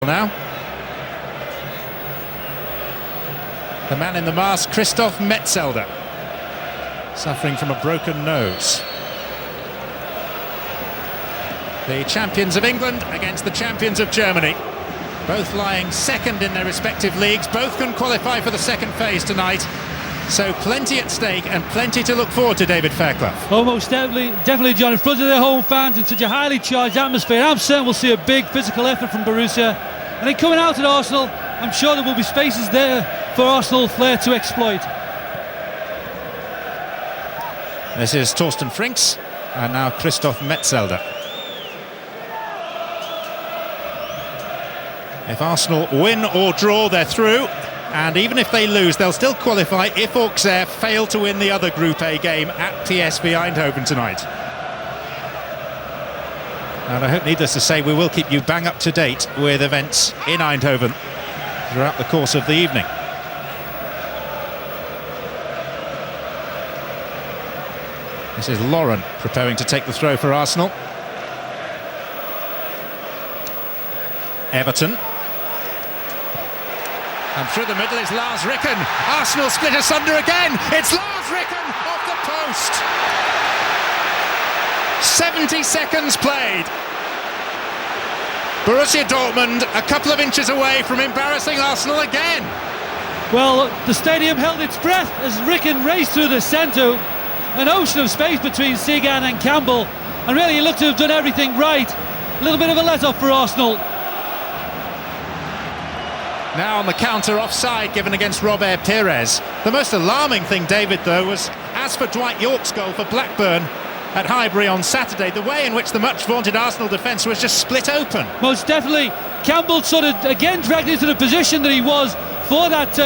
Now, the man in the mask, Christoph Metzelder, suffering from a broken nose. The champions of England against the champions of Germany, both lying second in their respective leagues. Both can qualify for the second phase tonight, so plenty at stake and plenty to look forward to, David Fairclough. Almost definitely, John, in front of their home fans in such a highly charged atmosphere. I'm certain we'll see a big physical effort from Borussia, and then coming out at Arsenal, I'm sure there will be spaces there for Arsenal flair to exploit. This is Torsten Frings and now Christoph Metzelder. If Arsenal win or draw, they're through, and even if they lose, they'll still qualify if Auxerre fail to win the other Group A game at PSV Eindhoven tonight. And I hope, needless to say, we will keep you bang up to date with events in Eindhoven throughout the course of the evening. This is Lauren preparing to take the throw for Arsenal. Everton. And through the middle is Lars Ricken. Arsenal split asunder again. It's Lars Ricken off the post. 70 seconds played. Borussia Dortmund a couple of inches away from embarrassing Arsenal again. Well, the stadium held its breath as Ricken raced through the centre. An ocean of space between Sagan and Campbell. And really he looked to have done everything right. A little bit of a let-off for Arsenal. Now on the counter, offside given against Robert Pires. The most alarming thing, David, though, was as for Dwight York's goal for Blackburn at Highbury on Saturday, the way in which the much vaunted Arsenal defence was just split open. Most definitely. Campbell sort of again dragged into the position that he was for that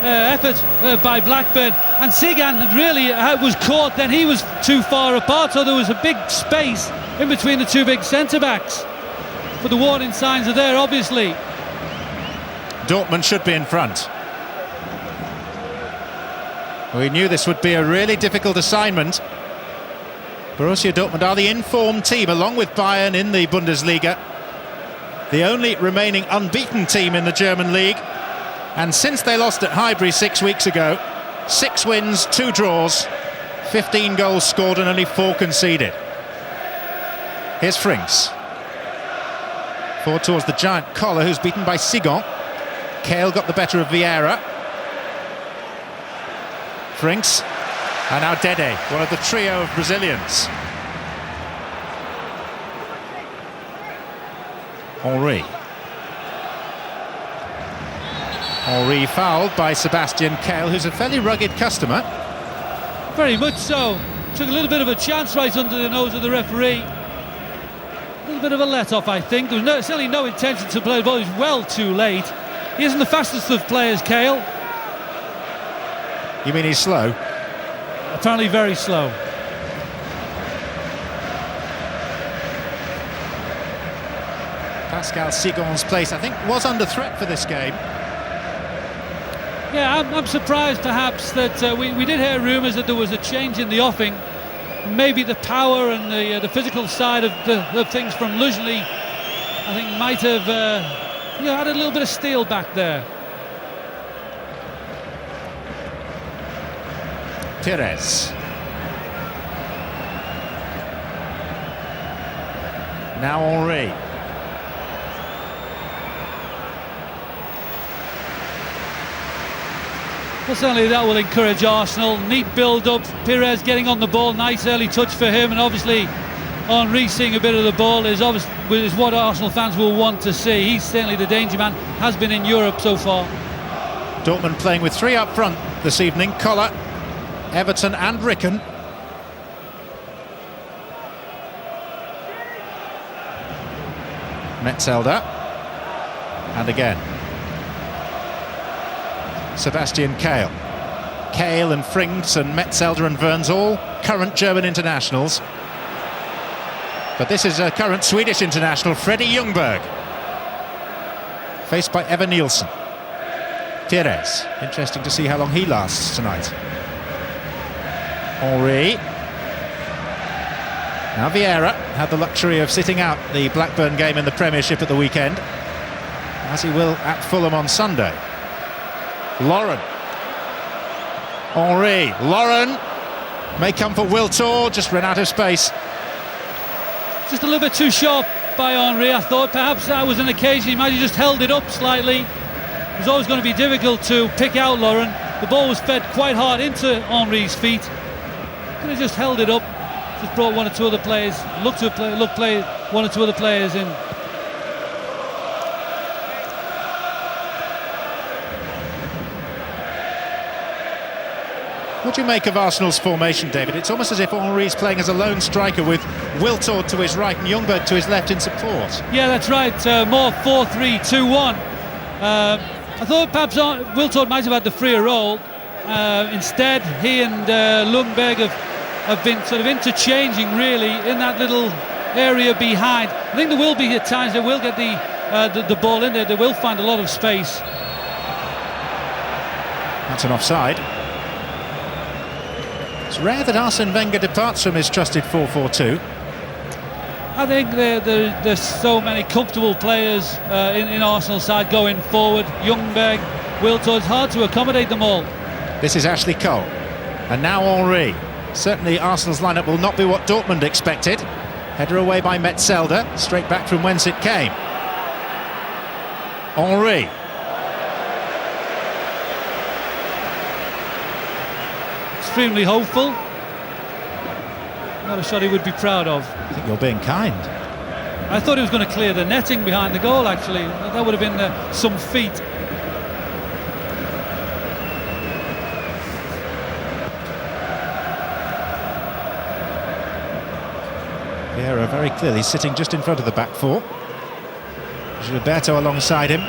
effort by Blackburn, and Sagan really was caught, then he was too far apart, so there was a big space in between the two big centre-backs. But the warning signs are there, obviously. Dortmund should be in front. We knew this would be a really difficult assignment. Borussia Dortmund are the informed team, along with Bayern in the Bundesliga. The only remaining unbeaten team in the German league. And since they lost at Highbury 6 weeks ago, 6 wins, 2 draws, 15 goals scored and only 4 conceded. Here's Frings. Forward towards the giant Collar, who's beaten by Sigon. Kale got the better of Vieira. Frings. And now Dede, one of the trio of Brazilians. Henry fouled by Sebastian Kale, who's a fairly rugged customer. Very much so. Took a little bit of a chance right under the nose of the referee. A little bit of a let-off, I think. There was certainly no intention to play the ball. He was well too late. He isn't the fastest of players, Kale. You mean he's slow? Apparently very slow. Pascal Sigon's place, I think, was under threat for this game. Yeah, I'm surprised perhaps that we did hear rumours that there was a change in the offing. Maybe the power and the physical side of things from Luzhny, I think, might have had a little bit of steel back there. Pires. Now Henry. Well, certainly that will encourage Arsenal. Neat build-up. Pires getting on the ball. Nice early touch for him, and obviously Henry seeing a bit of the ball is what Arsenal fans will want to see. He's certainly the danger man. Has been in Europe so far. Dortmund playing with 3 up front this evening. Collar, Everton and Ricken. Metzelder. And again Sebastian Kale. Kale and Frings and Metzelder and Verns, all current German internationals. But this is a current Swedish international, Freddie Ljungberg, faced by Evan Nielsen. Pires, interesting to see how long he lasts tonight. Henry. Now Vieira had the luxury of sitting out the Blackburn game in the Premiership at the weekend, as he will at Fulham on Sunday. Lauren. Henry. Lauren may come for Wiltor, just ran out of space. Just a little bit too sharp by Henry, I thought. Perhaps that was an occasion he might have just held it up slightly. It was always going to be difficult to pick out Lauren. The ball was fed quite hard into Henry's feet. Could have just held it up, just brought one or two other players, play one or two other players in. What do you make of Arsenal's formation, David? It's almost as if Henry's playing as a lone striker with Wiltor to his right and Ljungberg to his left in support. Yeah, that's right. More 4-3-2-1. I thought perhaps Wiltor might have had the freer role. Instead, he and Ljungberg have been sort of interchanging really in that little area behind. I think there will be at times they will get the ball in there. They will find a lot of space. That's an offside. It's rare that Arsene Wenger departs from his trusted 4-4-2. I think there's so many comfortable players in Arsenal's side going forward. Ljungberg, Wiltor, it's hard to accommodate them all. This is Ashley Cole. And now Henry. Certainly Arsenal's lineup will not be what Dortmund expected. Header away by Metzelder, straight back from whence it came. Henry. Extremely hopeful. Not a shot he would be proud of. I think you're being kind. I thought he was going to clear the netting behind the goal, actually. That would have been some feat. Vieira very clearly sitting just in front of the back four. Gilberto alongside him.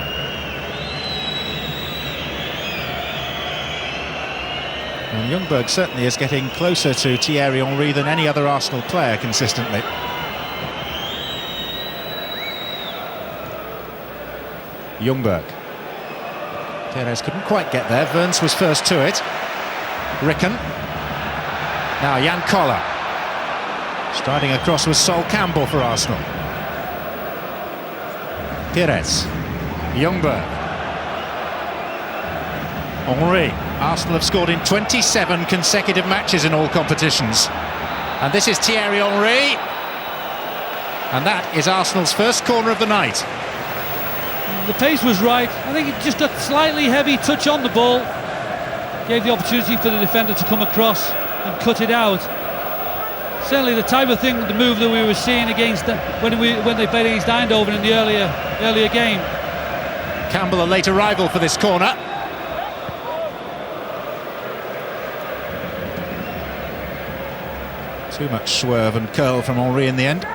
And Ljungberg certainly is getting closer to Thierry Henry than any other Arsenal player consistently. Ljungberg. Perez couldn't quite get there. Verns was first to it. Ricken. Now Jan Koller. Striding across was Sol Campbell for Arsenal. Perez. Ljungberg. Henry. Arsenal have scored in 27 consecutive matches in all competitions. And this is Thierry Henry. And that is Arsenal's first corner of the night. The pace was right. I think it just got slightly heavy touch on the ball. Gave the opportunity for the defender to come across and cut it out. Certainly the type of thing, the move that we were seeing against when they played against Eindhoven in the earlier game. Campbell, a late arrival for this corner. Too much swerve and curl from Henry in the end.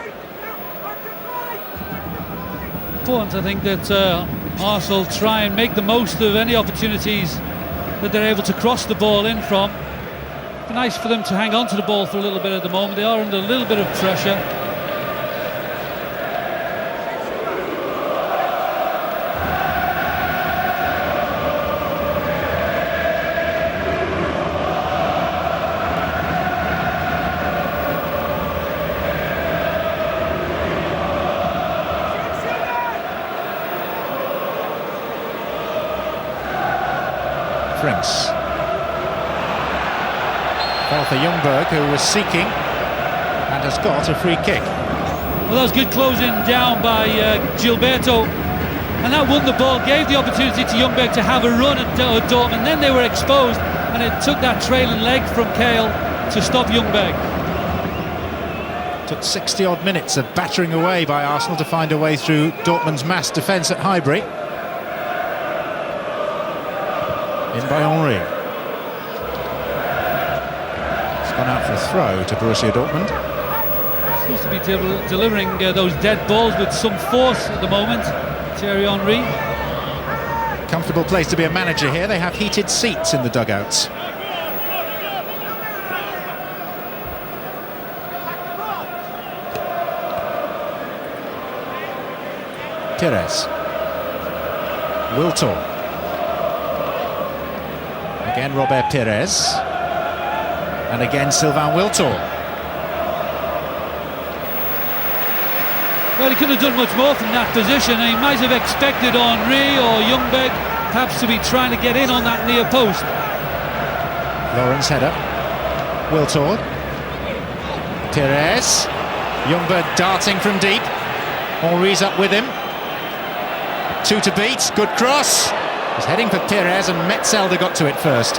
Important, I think, that Arsenal try and make the most of any opportunities that they're able to cross the ball in from. It's nice for them to hang on to the ball for a little bit at the moment. They are under a little bit of pressure. Prince. Fell for Ljungberg, who was seeking and has got a free kick. Well, that was good closing down by Gilberto, and that won the ball, gave the opportunity to Ljungberg to have a run at Dortmund. Then they were exposed, and it took that trailing leg from Kale to stop Ljungberg. Took 60-odd minutes of battering away by Arsenal to find a way through Dortmund's mass defence at Highbury. In by Henry. It's gone out for a throw to Borussia Dortmund. Seems to be delivering those dead balls with some force at the moment, Thierry Henry. Comfortable place to be a manager here. They have heated seats in the dugouts. Perez. Wiltor. Again Robert Perez. And again Sylvain Wiltor. Well, he couldn't have done much more from that position. He might have expected Henry or Ljungberg perhaps to be trying to get in on that near post. Lawrence header. Wiltord. Pires. Ljungberg darting from deep. Henry's up with him. 2 to beat. Good cross. He's heading for Pires and Metzelder got to it first.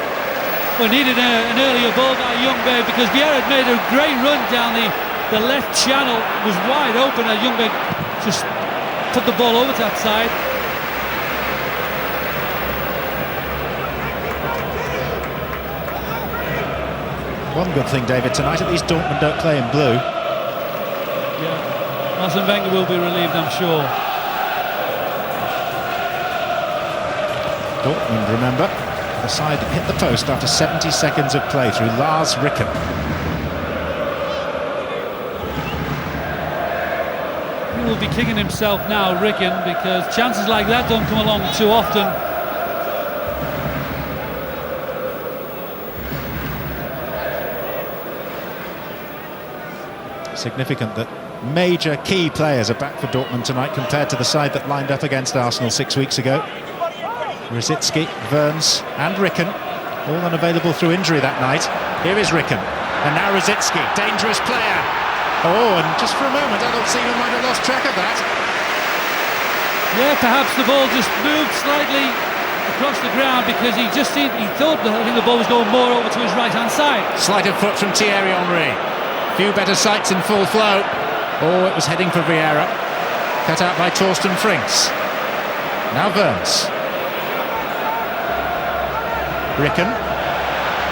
We needed an earlier ball by Ljungberg because Vieira had made a great run down the left channel. Was wide open and Ljungberg just put the ball over to that side. One good thing, David, tonight at least Dortmund don't play in blue. Yeah, Arsene Wenger will be relieved, I'm sure. Dortmund, remember, the side that hit the post after 70 seconds of play through Lars Ricken. He will be kicking himself now, Ricken, because chances like that don't come along too often. Significant that major key players are back for Dortmund tonight compared to the side that lined up against Arsenal 6 weeks ago. Rosicky, Verns and Ricken, all unavailable through injury that night. Here is Ricken, and now Rosicky, dangerous player. Oh, and just for a moment I thought Seaman might have lost track of that. Yeah, perhaps the ball just moved slightly across the ground because he thought the ball was going more over to his right-hand side. Sleight of foot from Thierry Henry. Few better sights in full flow. Oh, it was heading for Vieira. Cut out by Torsten Frings. Now Verns. Ricken.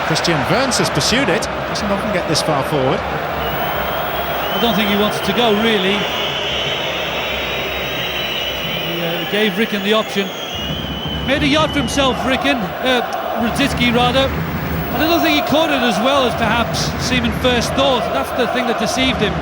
Christian Verns has pursued it. Doesn't often get this far forward. I don't think he wanted to go, really. He gave Ricken the option. Made a yard for himself, Rosicky rather. And I don't think he caught it as well as perhaps Seaman first thought. That's the thing that deceived him.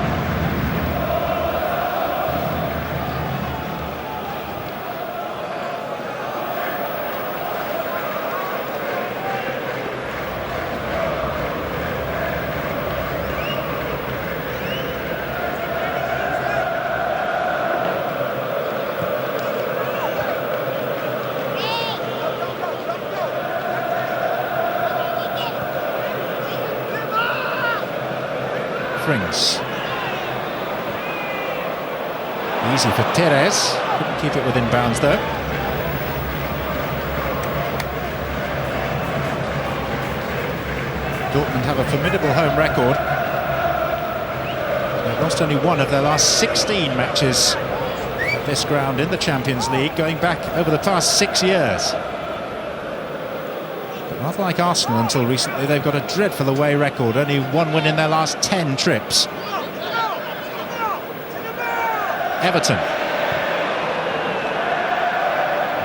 Frings. Easy for Pires. Couldn't keep it within bounds though. Dortmund have a formidable home record. They've lost only one of their last 16 matches at this ground in the Champions League, going back over the past 6 years. Rather like Arsenal until recently, they've got a dreadful away record, only one win in their last 10 trips. Everton.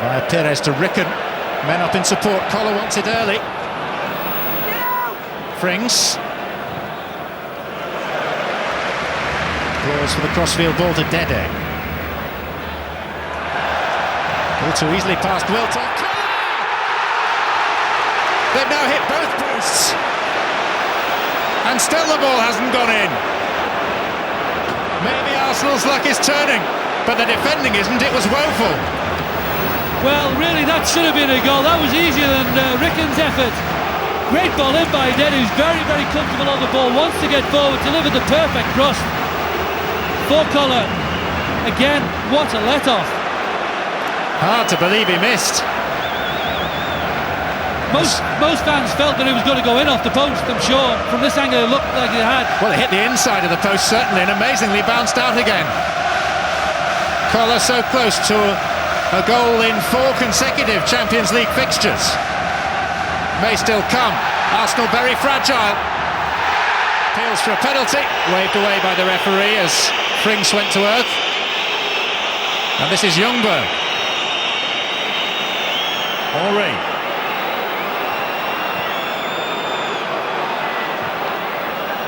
Via Pires to Ricken. Men up in support, Collar wants it early. Frings. Draws for the crossfield ball to Dede. All too easily past Wiltord. They've now hit both posts, and still the ball hasn't gone in. Maybe Arsenal's luck is turning, but the defending isn't. It was woeful. Well, really, that should have been a goal. That was easier than Ricken's effort. Great ball in by Dede, who's very, very comfortable on the ball, wants to get forward, delivered the perfect cross for Collar. Again, what a let-off. Hard to believe he missed. Most fans felt that it was going to go in off the post, I'm sure. From this angle it looked like it had. Well, it hit the inside of the post certainly, and amazingly bounced out again. Collar so close to a goal in 4 consecutive Champions League fixtures. May still come. Arsenal very fragile. Appeals for a penalty, waved away by the referee as Frings went to earth. And this is Ljungberg. Henry.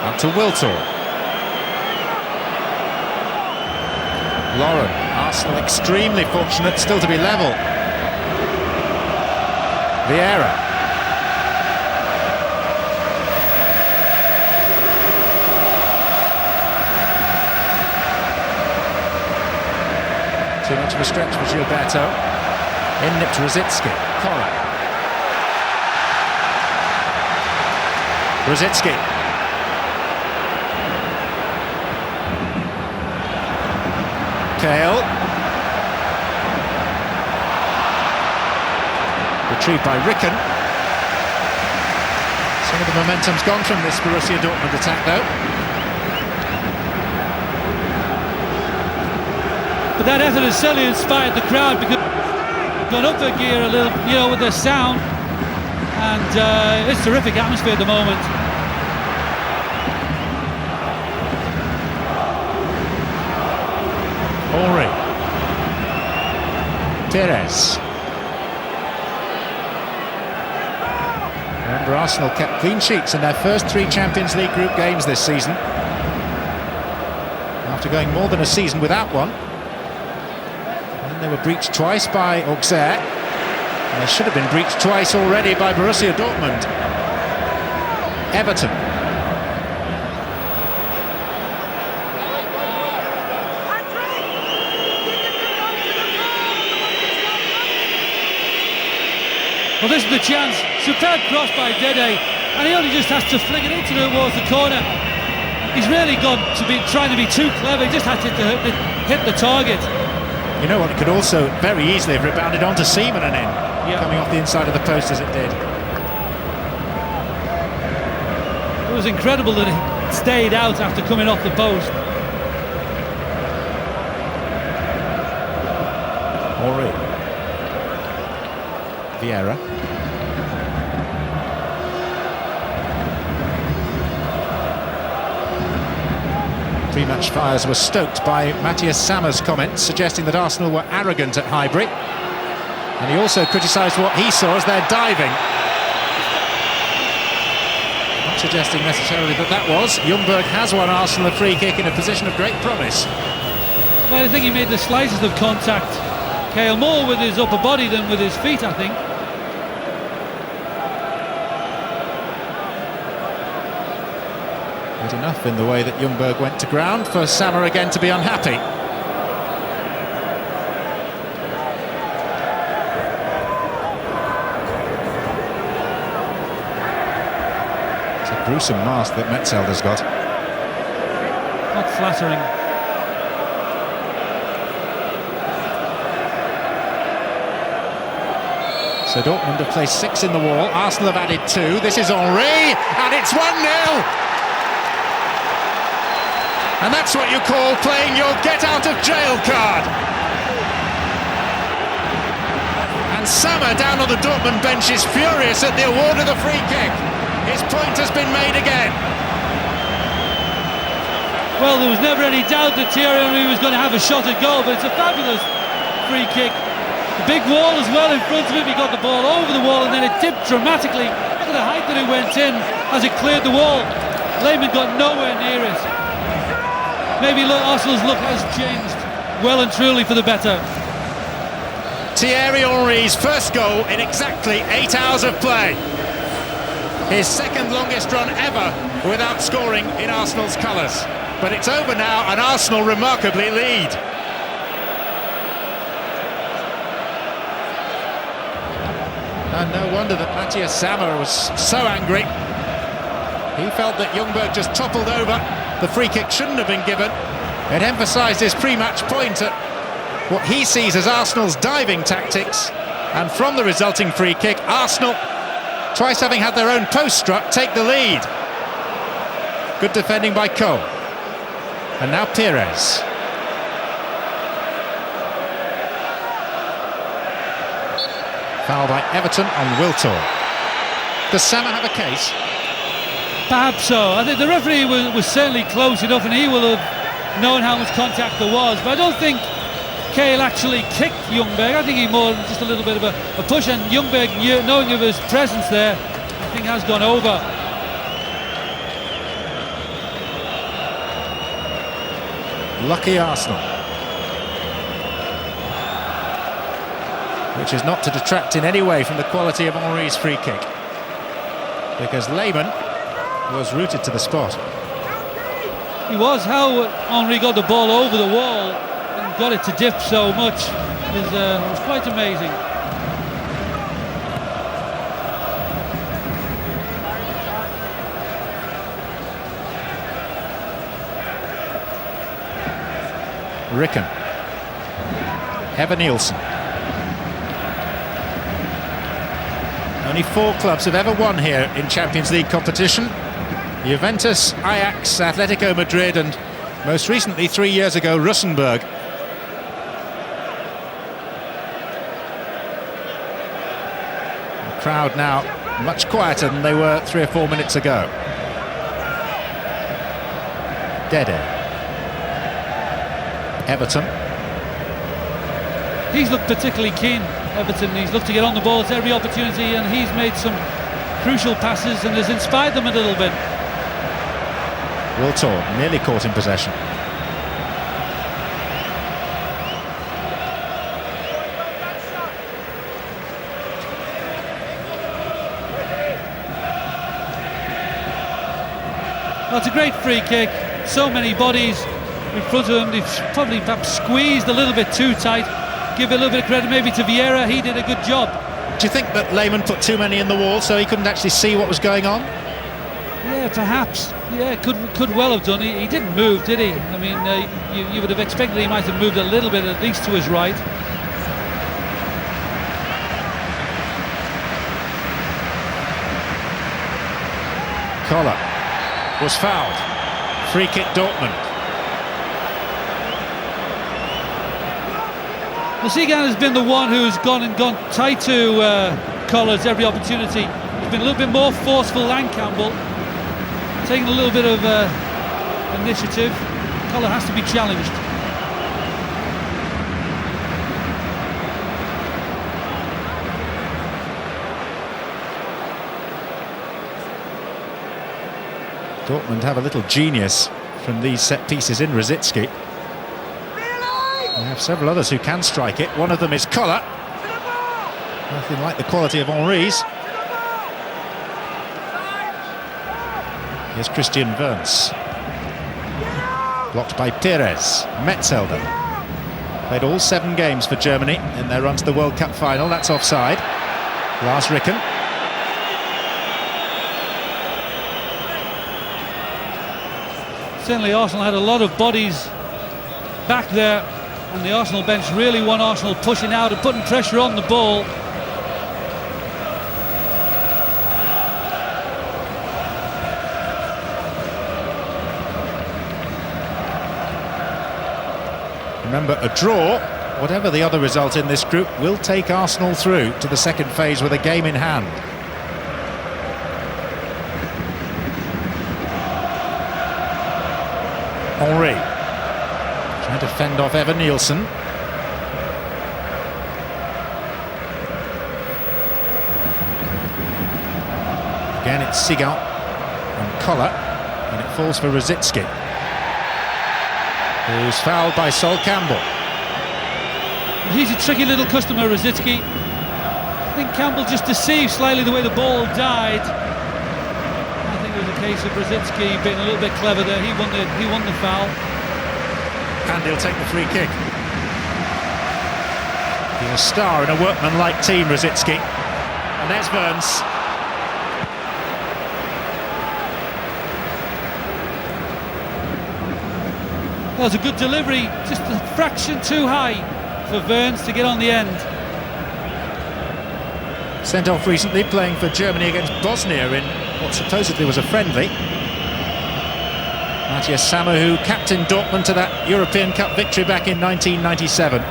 Up to Wiltord. Lauren. Arsenal extremely fortunate still to be level. Vieira. Too much of a stretch for Gilberto. In nipped Rosicki. Cora. Rosicki. Kale. Retrieved by Ricken. Some of the momentum's gone from this Borussia Dortmund attack though. But that effort has certainly inspired the crowd, because they've gone up a gear a little, with their sound, and it's terrific atmosphere at the moment. Henry. Perez. Remember, Arsenal kept clean sheets in their first 3 Champions League group games this season, after going more than a season without one. And they were breached twice by Auxerre, and they should have been breached twice already by Borussia Dortmund. Everton. Well, this is the chance. Superb cross by Dede, and he only just has to flick it into towards the corner. He's really gone to be trying to be too clever. He just had to hit the target. You know what? It could also very easily have rebounded onto Seaman and in, coming off the inside of the post as it did. It was incredible that he stayed out after coming off the post. Henry. Vieira. Pre-match fires were stoked by Matthias Sammer's comments suggesting that Arsenal were arrogant at Highbury, and he also criticised what he saw as their diving. Not suggesting necessarily that was. Ljungberg has won Arsenal a free kick in a position of great promise. Well, I think he made the slightest of contact, Kale, more with his upper body than with his feet, I think. Good enough in the way that Ljungberg went to ground for Sammer again to be unhappy. It's a gruesome mask that Metzelder's got. Not flattering. So Dortmund have placed 6 in the wall. Arsenal have added 2. This is Henry, and it's 1-0. And that's what you call playing your get-out-of-jail card. And Sammer down on the Dortmund bench is furious at the award of the free kick. His point has been made again. Well, there was never any doubt that Thierry Henry was going to have a shot at goal, but it's a fabulous free kick. The big wall as well in front of him. He got the ball over the wall and then it tipped dramatically. Look at the height that it went in as it cleared the wall. Lehmann got nowhere near it. Maybe Arsenal's look has changed well and truly for the better. Thierry Henry's first goal in exactly 8 hours of play. His second longest run ever without scoring in Arsenal's colours. But it's over now and Arsenal remarkably lead. And no wonder that Matthias Sammer was so angry. He felt that Ljungberg just toppled over. The free kick shouldn't have been given. It emphasised his pre-match point at what he sees as Arsenal's diving tactics. And from the resulting free kick, Arsenal, twice having had their own post struck, take the lead. Good defending by Cole. And now Perez. Foul by Everton on Wiltor. Does Sammer have a case? Perhaps so. I think the referee was certainly close enough and he will have known how much contact there was. But I don't think Kale actually kicked Ljungberg. I think he more just a little bit of a push, and Ljungberg, knowing of his presence there, I think has gone over. Lucky Arsenal. Which is not to detract in any way from the quality of Henry's free kick, because Lehmann was rooted to the spot. He was. How Henry got the ball over the wall and got it to dip so much was quite amazing. Ricken. Heather Nielsen. Only 4 clubs have ever won here in Champions League competition. Juventus, Ajax, Atletico Madrid, and most recently 3 years ago Rosenborg. The crowd now much quieter than they were 3 or 4 minutes ago. Dede. Everton. He's looked particularly keen, Everton. He's looked to get on the ball at every opportunity, and he's made some crucial passes and has inspired them a little bit. Will Tor nearly caught in possession. Well, it's a great free kick. So many bodies in front of him. They've probably perhaps squeezed a little bit too tight. Give a little bit of credit maybe to Vieira. He did a good job. Do you think that Lehmann put too many in the wall so he couldn't actually see what was going on? Yeah, perhaps. Yeah, could well have done. He didn't move, did he? I mean, you would have expected he might have moved a little bit, at least to his right. Collar was fouled. Free kick Dortmund. Well, Seagan has been the one who's gone tight to Collars every opportunity. He's been a little bit more forceful than Campbell, taking a little bit of initiative. Collar has to be challenged. Dortmund have a little genius from these set pieces in Rosicky. They have several others who can strike it. One of them is Collar. Nothing like the quality of Henry's. Here's Christian Wernz. Blocked by Perez. Metzelder. Played all 7 games for Germany in their run to the World Cup final. That's offside. Lars Ricken. Certainly Arsenal had a lot of bodies back there, and the Arsenal bench really want Arsenal pushing out and putting pressure on the ball. Remember, a draw, whatever the other result in this group, will take Arsenal through to the second phase with a game in hand. Henry trying to fend off Evan Nielsen. Again, it's Seagan and Collar, and it falls for Rosicky, who's fouled by Sol Campbell. He's a tricky little customer, Rosicky. I think Campbell just deceived slightly the way the ball died. I think it was a case of Rosicky being a little bit clever there. He won the foul. And he'll take the free kick. He's a star in a workman-like team, Rosicky. And there's Wernz. That was a good delivery, just a fraction too high for Wernz to get on the end. Sent off recently, playing for Germany against Bosnia in what supposedly was a friendly. Matthias Sammer, who captained Dortmund to that European Cup victory back in 1997.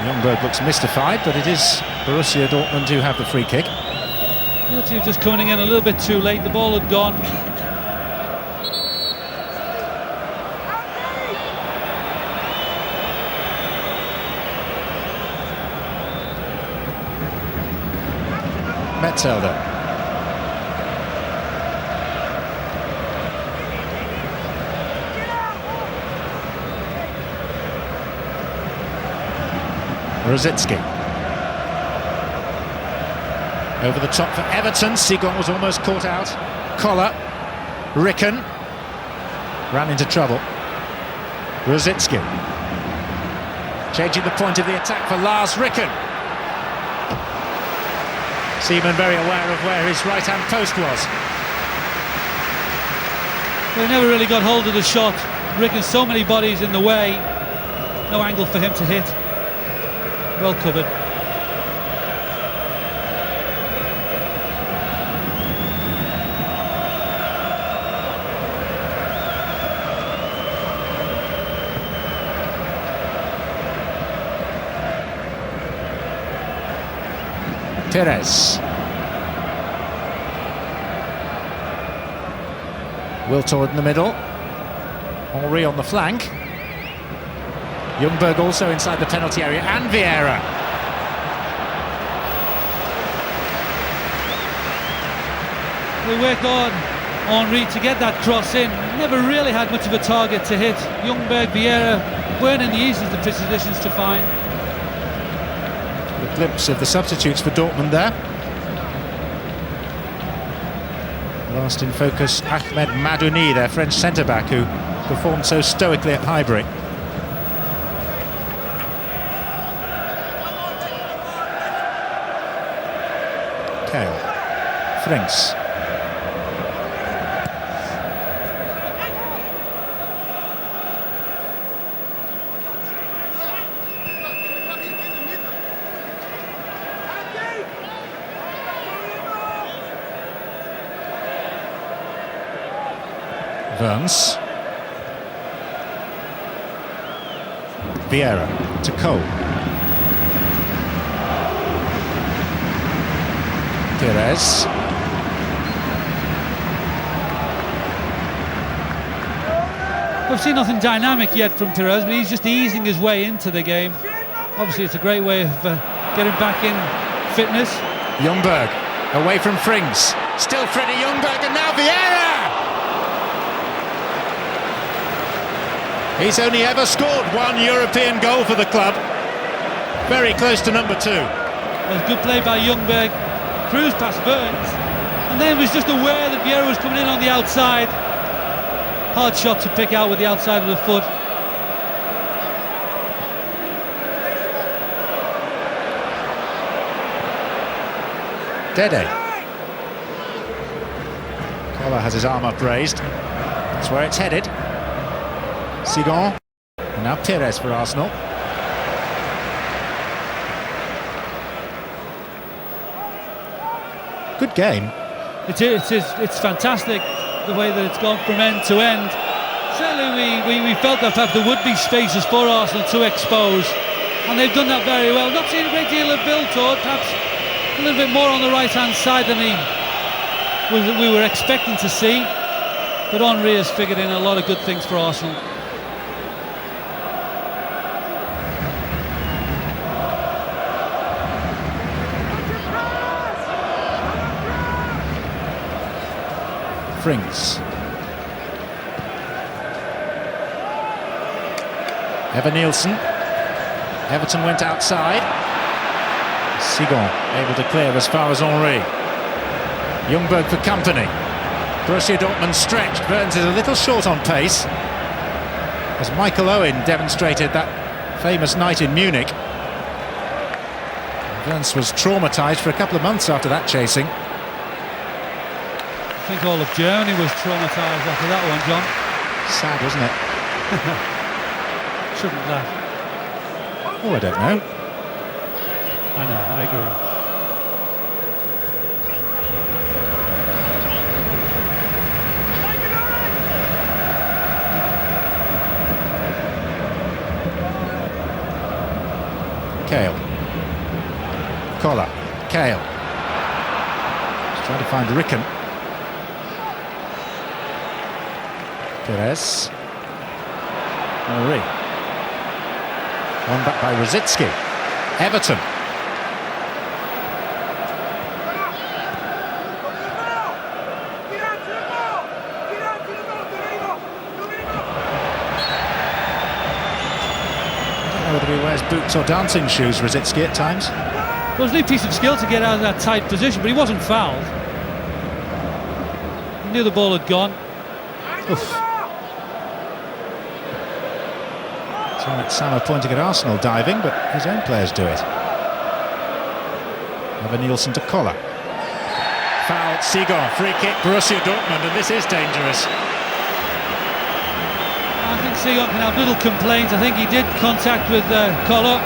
Ljungberg looks mystified, but it is Borussia Dortmund who have the free kick. Guilty of just coming in a little bit too late. The ball had gone. Metzelder. Rosicky. Over the top for Everton. Sigon was almost caught out. Collar. Ricken. Ran into trouble. Rosicki. Changing the point of the attack for Lars Ricken. Seaman very aware of where his right-hand post was. They never really got hold of the shot. Ricken, so many bodies in the way. No angle for him to hit. Well covered. Perez. Wiltord in the middle. Henry on the flank. Ljungberg also inside the penalty area, and Vieira. They worked on Henry to get that cross in. Never really had much of a target to hit. Ljungberg, Vieira weren't in the easiest of positions to find. A glimpse of the substitutes for Dortmund there. Last in focus, Ahmed Madouni, their French centre-back, who performed so stoically at Highbury. Kale. Frings. Burns. Vieira to Cole. Perez. We've seen nothing dynamic yet from Perez, but he's just easing his way into the game. Obviously, it's a great way of getting back in fitness. Ljungberg away from Frings. Still Freddie Ljungberg, and now Vieira! He's only ever scored one European goal for the club. Very close to number 2. It was good play by Ljungberg. Cruise past Burns. And then was just aware that Vieira was coming in on the outside. Hard shot to pick out with the outside of the foot. Dede. Collar has his arm upraised. That's where it's headed. Sigon, and now Perez for Arsenal. Good game. It's fantastic the way that it's gone from end to end. Certainly we felt that perhaps there would be spaces for Arsenal to expose, and they've done that very well. Not seen a great deal of Wiltord, perhaps a little bit more on the right hand side than we were expecting to see, but Henry has figured in a lot of good things for Arsenal. Frings. Evan Nielsen. Everton went outside. Sigon able to clear as far as Henry. Ljungberg for company. Borussia Dortmund stretched. Burns is a little short on pace, as Michael Owen demonstrated that famous night in Munich. Burns was traumatised for a couple of months after that chasing. I think all of Germany was traumatised after that one, John. Sad, wasn't it? Shouldn't laugh. Oh, I don't know. I know, I agree. Kale. Collar. Kale. He's trying to find Ricken. Perez. Henry. One back by Rosicki. Everton. I don't know whether he wears boots or dancing shoes, Rosicki, at times. It was a neat piece of skill to get out of that tight position, but he wasn't fouled. He knew the ball had gone. Oof. So Sammer pointing at Arsenal diving, but his own players do it. Evan Nielsen to Collar. Foul, Seagon, free kick, Borussia Dortmund, and this is dangerous. I think Seagon can have little complaints. I think he did contact with Collar.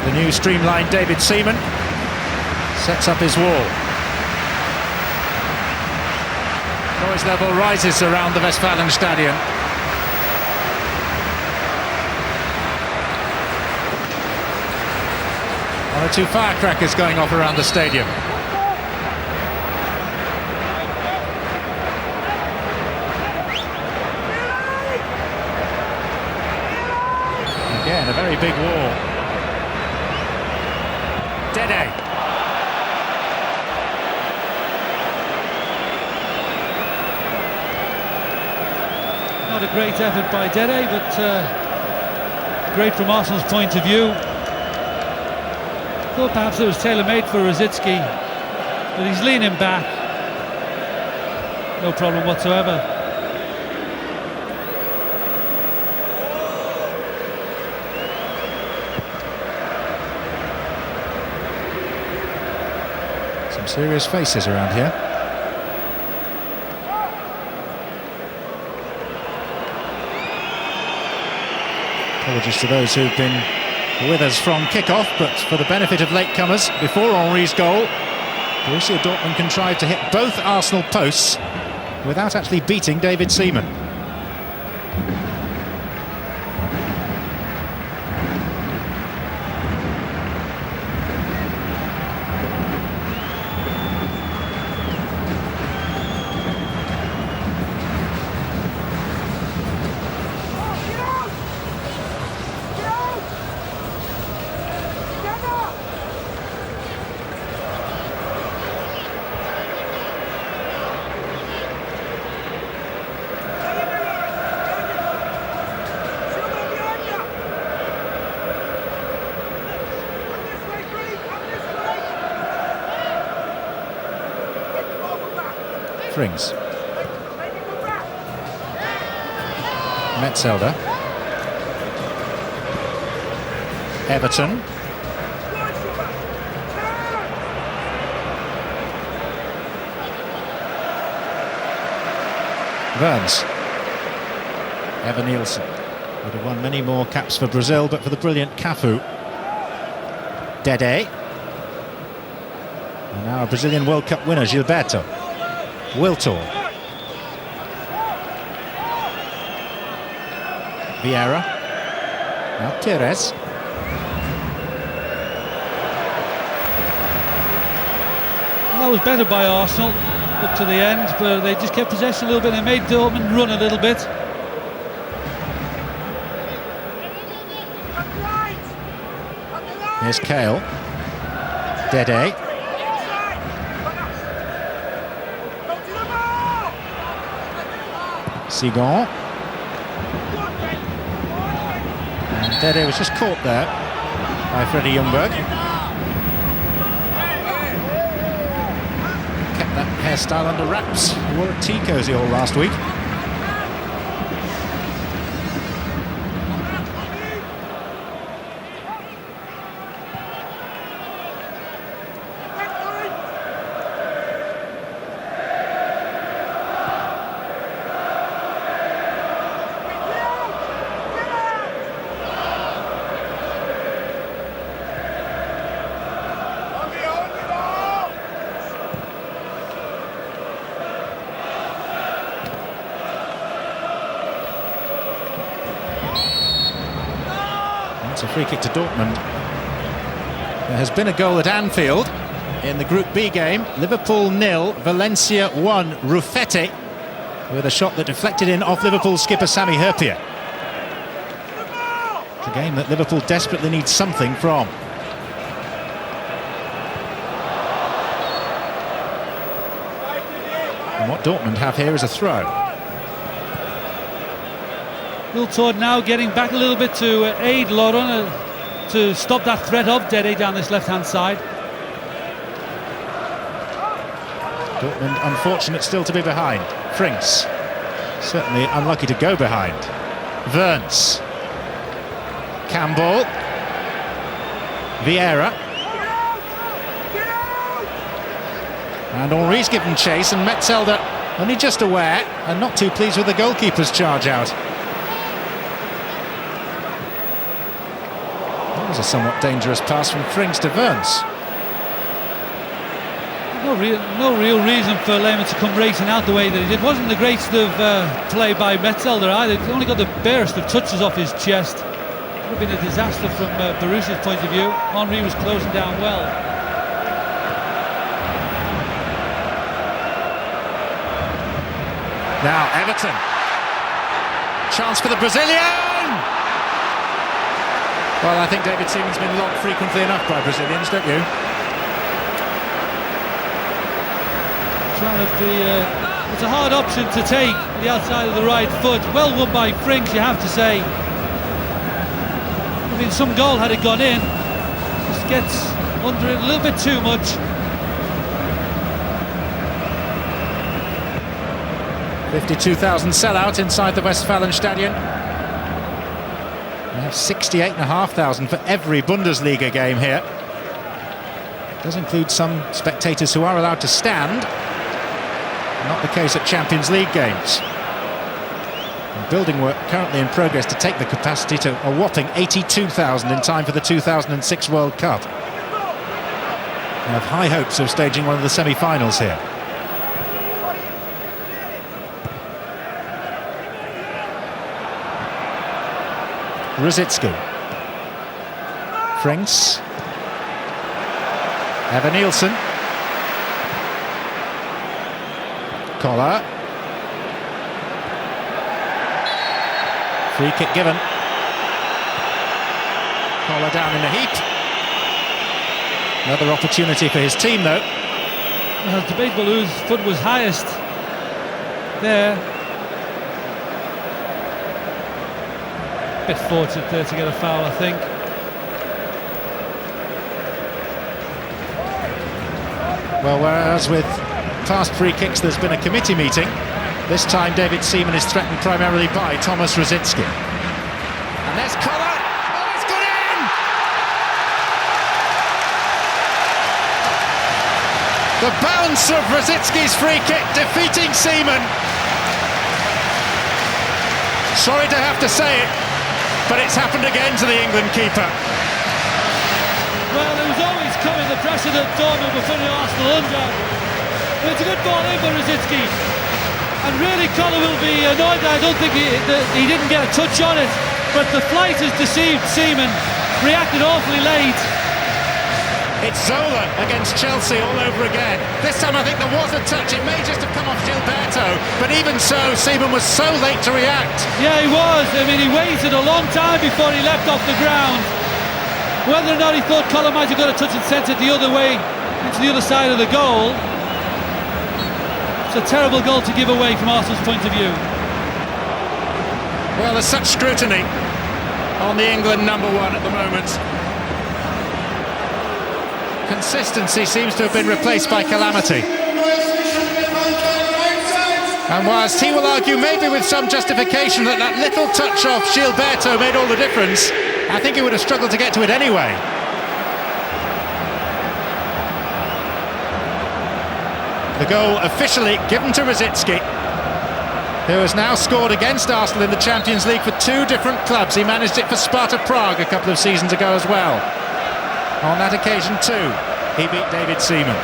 The new streamlined David Seaman sets up his wall. Noise level rises around the Westfalenstadion. One or two firecrackers going off around the stadium. Again, a very big wall. Dede. Not a great effort by Dede, but great from Arsenal's point of view. Thought perhaps it was tailor-made for Rosicky, but he's leaning back. No problem whatsoever. Some serious faces around here. Apologies to those who've been with us from kick-off, but for the benefit of latecomers, before Henry's goal, Borussia Dortmund contrived to hit both Arsenal posts without actually beating David Seaman. Frings. Metzelder. Everton. Burns. Evan Nielsen would have won many more caps for Brazil, but for the brilliant Cafu. Dede. And now a Brazilian World Cup winner, Gilberto. Wiltor. Vieira. Now Pires. That was better by Arsenal up to the end, but they just kept possession a little bit. They made Dortmund run a little bit. Here's Kale. Dede. Seagon. And Dede was just caught there by Freddie Ljungberg. Kept that hairstyle under wraps. He wore it tea cosy all last week. It's a free kick to Dortmund. There has been a goal at Anfield in the Group B game. Liverpool 0, Valencia 1. Ruffetti with a shot that deflected in off Liverpool skipper Sami Hyypiä. It's a game that Liverpool desperately needs something from. And what Dortmund have here is a throw. Wiltord now getting back a little bit to aid Lauren to stop that threat of Dede down this left-hand side. Dortmund unfortunate still to be behind. Frings certainly unlucky to go behind. Verns, Campbell, Vieira, and Henri's given chase, and Metzelder only just aware and not too pleased with the goalkeeper's charge out. That was a somewhat dangerous pass from Frings to Verns. No real reason for Lehmann to come racing out the way that he did. Wasn't the greatest of play by Metzelder either. He only got the barest of touches off his chest. Would have been a disaster from Borussia's point of view. Henri was closing down well. Now Everton. Chance for the Brazilian! Well, I think David Seaman's been lobbed frequently enough by Brazilians, don't you? Trying to be, it's a hard option to take, the outside of the right foot. Well won by Frings, you have to say. I mean, some goal had it gone in. Just gets under it a little bit too much. $52,000 sellout inside the Westfalenstadion. We have 68,500 for every Bundesliga game here. It does include some spectators who are allowed to stand. Not the case at Champions League games. And building work currently in progress to take the capacity to a whopping 82,000 in time for the 2006 World Cup. They have high hopes of staging one of the semi-finals here. Rosicki. Frings. Evan Nielsen. Collar. Free kick given. Collar down in the heat. Another opportunity for his team though. Well, it's debatable whose foot was highest there. Bit fortunate there to get a foul, I think. Well, whereas with past free kicks there's been a committee meeting, this time David Seaman is threatened primarily by Thomas Rosicki. And there's Collar. Oh, it's gone in! The bounce of Rosicki's free kick defeating Seaman. Sorry to have to say it, but it's happened again to the England keeper. Well, it was always coming, the pressure that Dortmund were putting Arsenal under. But it's a good ball in for Rosicki. And really, Collar will be annoyed that I don't think he didn't get a touch on it. But the flight has deceived Seaman. Reacted awfully late. It's Zola against Chelsea all over again. This time I think there was a touch. It may just have come off Gilberto. But even so, Seaman was so late to react. Yeah, he was. I mean, he waited a long time before he leapt off the ground. Whether or not he thought Collar might have got a touch and sent it the other way into the other side of the goal. It's a terrible goal to give away from Arsenal's point of view. Well, there's such scrutiny on the England number one at the moment. Consistency seems to have been replaced by calamity. And whilst he will argue maybe with some justification that that little touch off Gilberto made all the difference, I think he would have struggled to get to it anyway. The goal officially given to Rosicki, who has now scored against Arsenal in the Champions League for two different clubs. He managed it for Sparta Prague a couple of seasons ago as well. On that occasion too, he beat David Seaman.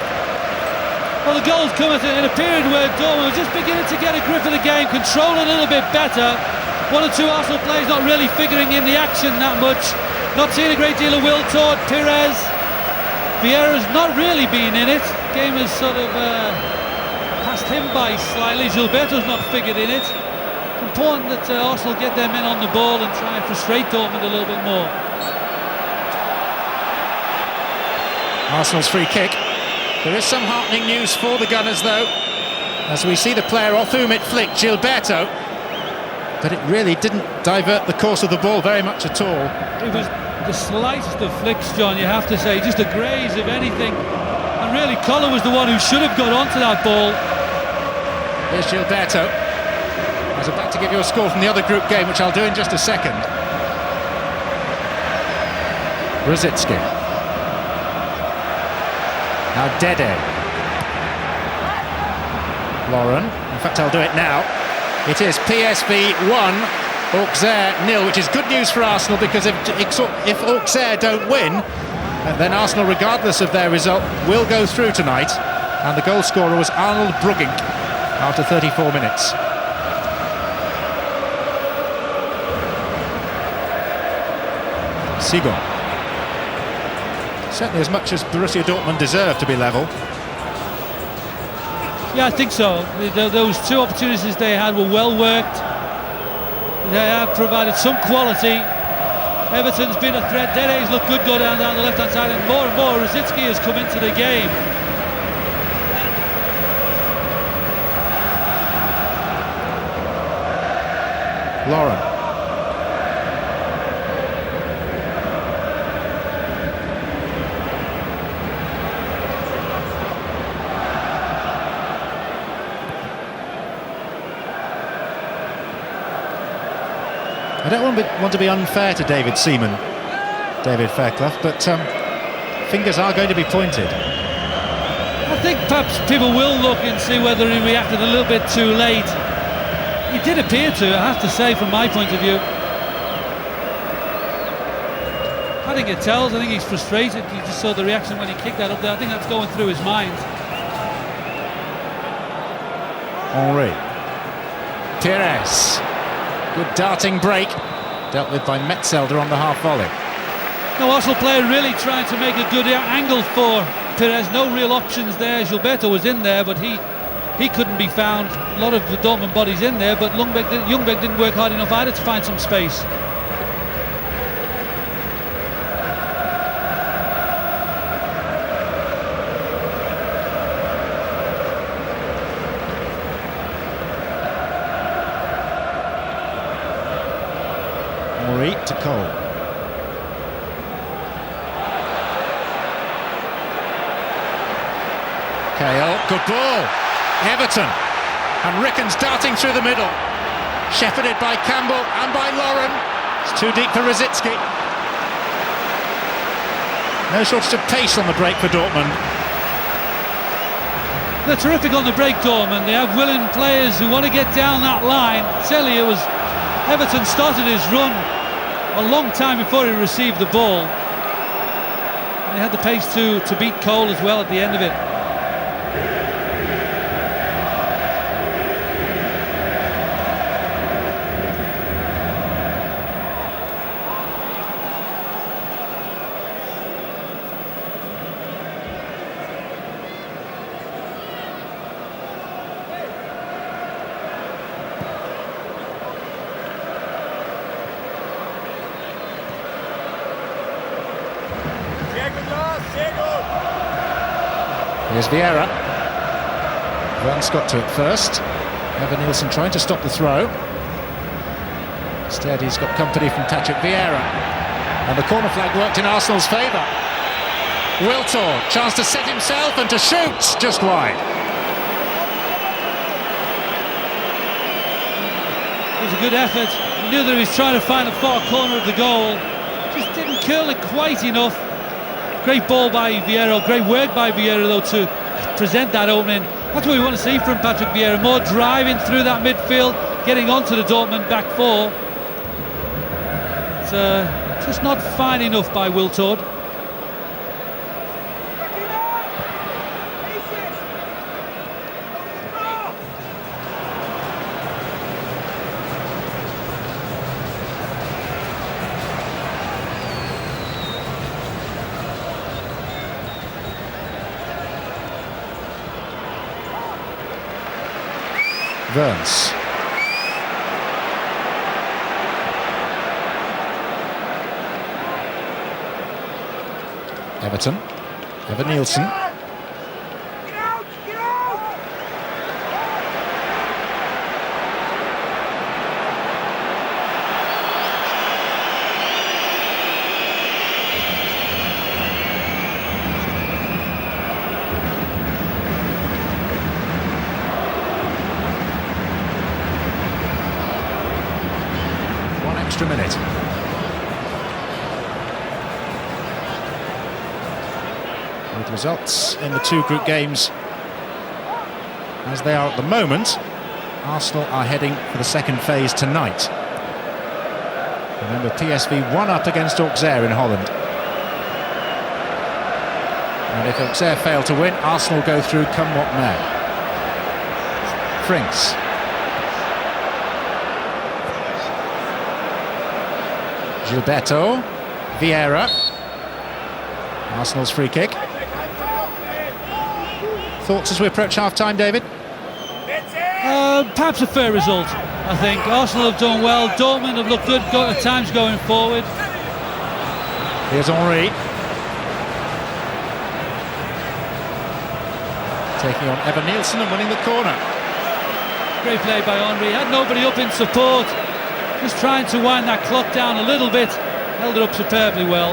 Well, the goal's come in a period where Dortmund was just beginning to get a grip of the game, control a little bit better. One or two Arsenal players not really figuring in the action that much. Not seeing a great deal of Wiltord, Pires. Vieira's not really been in it. Game has sort of passed him by slightly. Gilberto's not figured in it. It's important that Arsenal get their men on the ball and try and frustrate Dortmund a little bit more. Arsenal's free kick. There is some heartening news for the Gunners though, as we see the player off whom it flicked, Gilberto, but it really didn't divert the course of the ball very much at all. It was the slightest of flicks, John, you have to say, just a graze of anything. And really, Collar was the one who should have got onto that ball. Here's Gilberto. I was about to give you a score from the other group game, which I'll do in just a second. Rosicki. Now Dede. Lauren. In fact, I'll do it now. It is PSV 1, Auxerre 0, which is good news for Arsenal, because if Auxerre don't win, then Arsenal, regardless of their result, will go through tonight. And the goal scorer was Arnold Brugging after 34 minutes. Sigon. Certainly as much as Borussia Dortmund deserve to be level. Yeah, I think so. Those two opportunities they had were well worked. They have provided some quality. Everton's been a threat. Dede's looked good go down the left-hand side, and more Rosicki has come into the game. Lauren. I don't want to be unfair to David Fairclough, but fingers are going to be pointed. I think perhaps people will look and see whether he reacted a little bit too late. He did appear to, I have to say, from my point of view. I think it tells. I think he's frustrated. You just saw the reaction when he kicked that up there. I think that's going through his mind. Henri. Pires. Good darting break, dealt with by Metzelder on the half volley. No, Arsenal player really trying to make a good angle for Pires. No real options there. Gilberto was in there, but he couldn't be found. A lot of the Dortmund bodies in there, but Ljungberg didn't work hard enough either to find some space. Henri to Cole. Kale, good ball. Everton, and Rickens darting through the middle. Shepherded by Campbell and by Lauren. It's too deep for Rosicki. No shortage of pace on the break for Dortmund. They're terrific on the break, Dortmund. They have willing players who want to get down that line. Certainly it was Everton started his run a long time before he received the ball. And they had the pace to beat Cole as well at the end of it. Here's Vieira. Vance got to it first. Evan Nielsen trying to stop the throw. Instead he's got company from Patrick Vieira. And the corner flag worked in Arsenal's favour. Wiltor, chance to set himself and to shoot, just wide. It was a good effort. He knew that he was trying to find the far corner of the goal. Just didn't curl it quite enough. Great ball by Vieira, great work by Vieira though to present that opening. That's what we want to see from Patrick Vieira, more driving through that midfield, getting onto the Dortmund back four. It's just not fine enough by Wiltord. Burns. Everton. Evan Nielsen. With results in the two group games as they are at the moment, Arsenal are heading for the second phase tonight. Remember, PSV won up against Auxerre in Holland. And if Auxerre fail to win, Arsenal go through come what may. Frings. Gilberto. Vieira. Arsenal's free kick. Thoughts as we approach half-time, David? Perhaps a fair result, I think. Arsenal have done well. Dortmund have looked good at times going forward. Here's Henry. Taking on Evan Nielsen and winning the corner. Great play by Henry. Had nobody up in support. Just trying to wind that clock down a little bit. Held it up superbly well.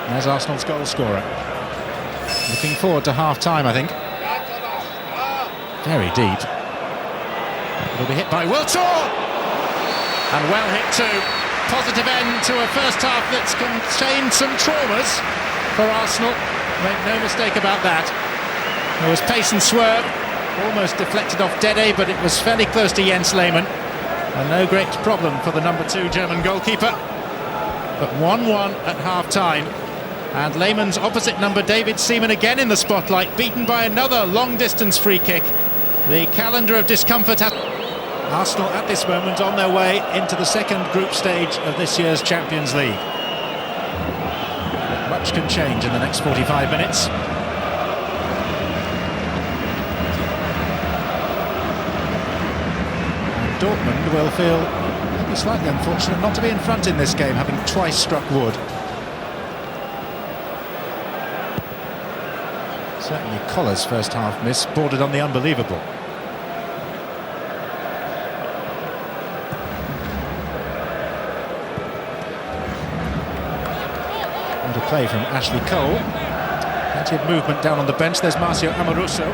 There's Arsenal's goal scorer. Looking forward to half-time, I think. Very deep. It'll be hit by Wiltor! And well hit too. Positive end to a first half that's contained some traumas for Arsenal. Make no mistake about that. There was pace and swerve. Almost deflected off Dede, but it was fairly close to Jens Lehmann. And no great problem for the number 2 German goalkeeper. But 1-1 at half-time. And Lehmann's opposite number, David Seaman, again in the spotlight, beaten by another long-distance free kick. The calendar of discomfort has Arsenal at this moment on their way into the second group stage of this year's Champions League. Much can change in the next 45 minutes. And Dortmund will feel maybe slightly unfortunate not to be in front in this game, having twice struck wood. Certainly Collar's first half miss bordered on the unbelievable. What a play from Ashley Cole. Plenty of movement down on the bench. There's Marcio Amoruso,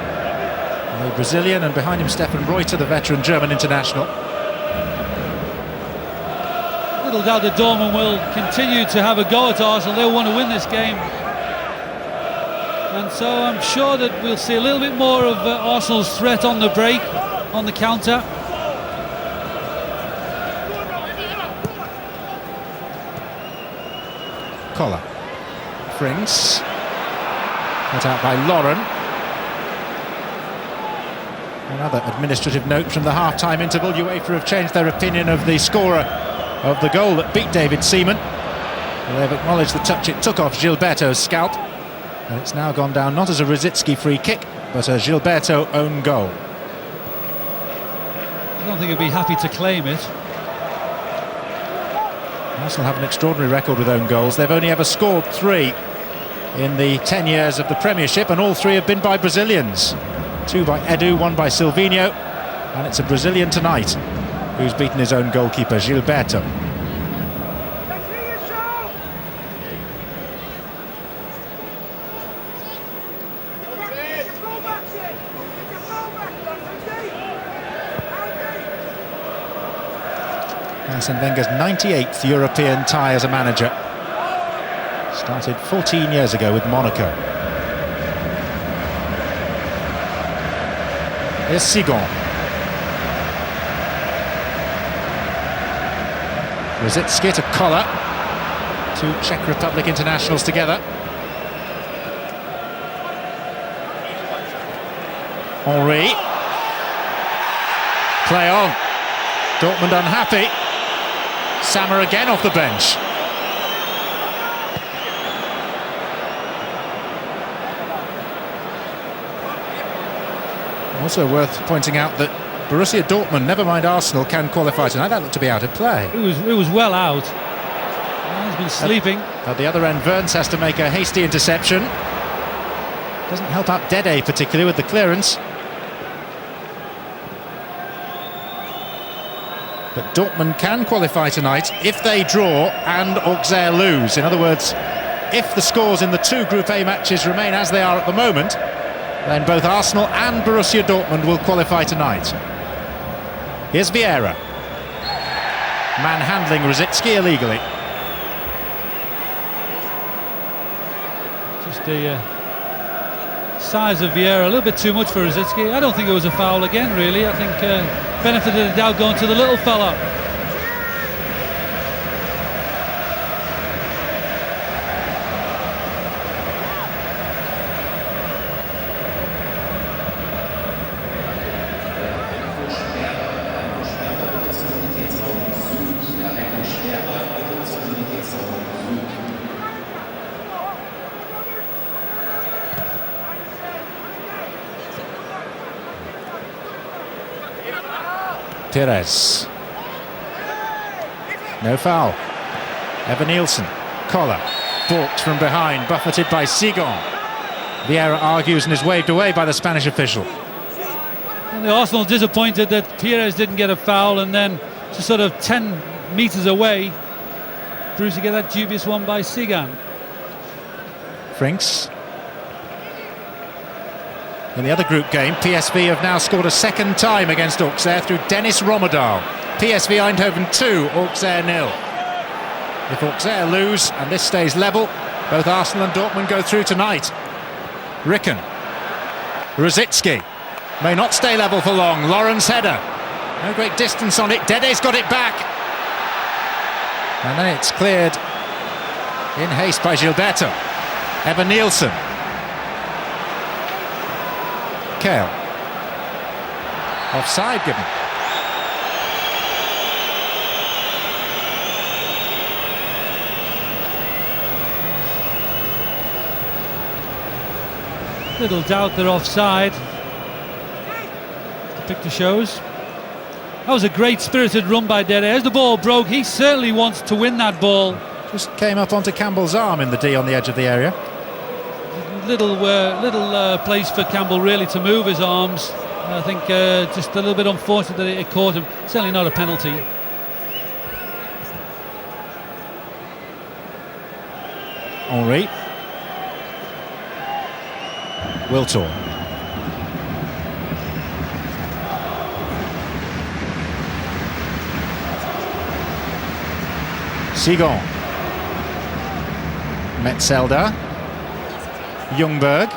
the Brazilian, and behind him Stefan Reuter, the veteran German international. Little doubt that Dortmund will continue to have a go at Arsenal. They'll want to win this game. And so I'm sure that we'll see a little bit more of Arsenal's threat on the break, on the counter. Collar. Frings. Cut out by Lauren. Another administrative note from the half-time interval. UEFA have changed their opinion of the scorer of the goal that beat David Seaman. They've acknowledged the touch it took off Gilberto's scalp. And it's now gone down not as a Rosicky free kick, but a Gilberto own goal. I don't think he'd be happy to claim it. Arsenal have an extraordinary record with own goals. They've only ever scored 3 in the 10 years of the Premiership, and all 3 have been by Brazilians. 2 by Edu, 1 by Silvinho, and it's a Brazilian tonight who's beaten his own goalkeeper, Gilberto. Arsene Wenger's 98th European tie as a manager. Started 14 years ago with Monaco. Here's Sigon. Rosicky to Collar. 2 Czech Republic internationals together. Henry. Play on. Dortmund unhappy. Sammer again off the bench. Also worth pointing out that Borussia Dortmund, never mind Arsenal, can qualify tonight. That looked to be out of play. It was well out. He's been sleeping. At the other end, Verns has to make a hasty interception. Doesn't help out Dede particularly with the clearance. But Dortmund can qualify tonight if they draw and Auxerre lose. In other words, if the scores in the 2 Group A matches remain as they are at the moment, then both Arsenal and Borussia Dortmund will qualify tonight. Here's Vieira. Manhandling Rosicky illegally. Just the size of Vieira, a little bit too much for Rosicky. I don't think it was a foul again, really. I think benefit of the doubt going to the little fella. Perez. No foul. Evan Nielsen. Collar. Balked from behind, buffeted by Sigon. Vieira argues and is waved away by the Spanish official. And the Arsenal disappointed that Perez didn't get a foul, and then just sort of 10 metres away, Borussia get that dubious one by Sigan. Frinks. In the other group game, PSV have now scored a second time against Auxerre through Dennis Rommedahl. PSV Eindhoven 2, Auxerre 0. If Auxerre lose and this stays level, both Arsenal and Dortmund go through tonight. Ricken. Rosicky. May not stay level for long. Lauren's header. No great distance on it. Dede's got it back. And then it's cleared in haste by Gilberto. Evan Nielsen. Kale. Offside given. Little doubt they're offside. The picture shows. That was a great spirited run by Dede. As the ball broke, he certainly wants to win that ball. Just came up onto Campbell's arm in the D on the edge of the area. Little place for Campbell really to move his arms. I think just a little bit unfortunate that it caught him. Certainly not a penalty. Henri. Wiltor. Sigon. Metzelder. Ljungberg.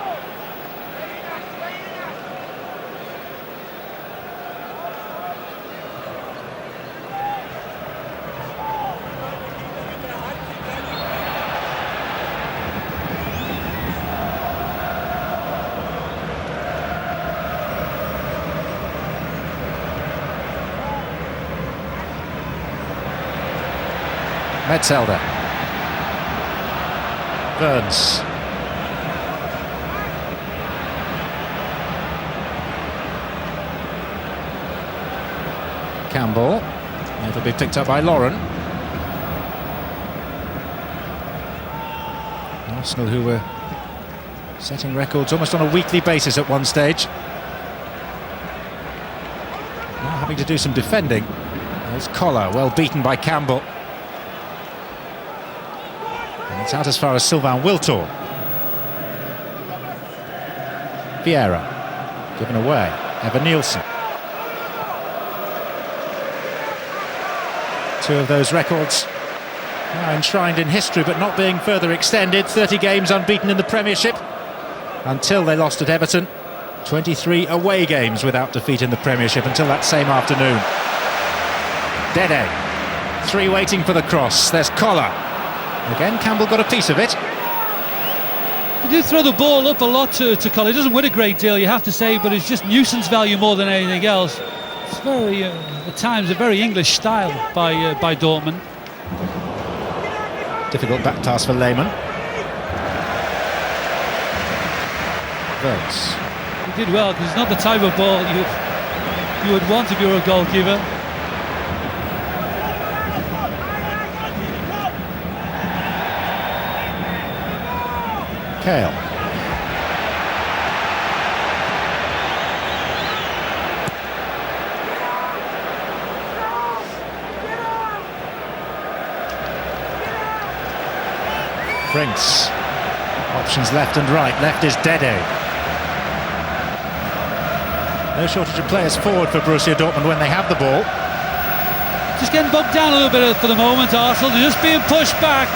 Metzelder. Burns. Campbell. It'll be picked up by Lauren. Arsenal, who were setting records almost on a weekly basis at one stage, now having to do some defending. There's Collar, well beaten by Campbell. And it's out as far as Sylvain Wiltor. Vieira. Given away. Evan Nielsen. Two of those records now enshrined in history, but not being further extended. 30 games unbeaten in the Premiership until they lost at Everton. 23 away games without defeat in the Premiership until that same afternoon. Dede. 3 waiting for the cross. There's Collar. Again, Campbell got a piece of it. He did throw the ball up a lot to Collar. He doesn't win a great deal, you have to say, but it's just nuisance value more than anything else. It's very, at times, a very English style by Dortmund. Difficult back pass for Lehmann. Verts. He did well, because it's not the type of ball you would want if you were a goalkeeper. Kale. Frinks. Options left and right. Left is Dede. No shortage of players forward for Borussia Dortmund when they have the ball. Just getting bogged down a little bit for the moment, Arsenal. They're just being pushed back.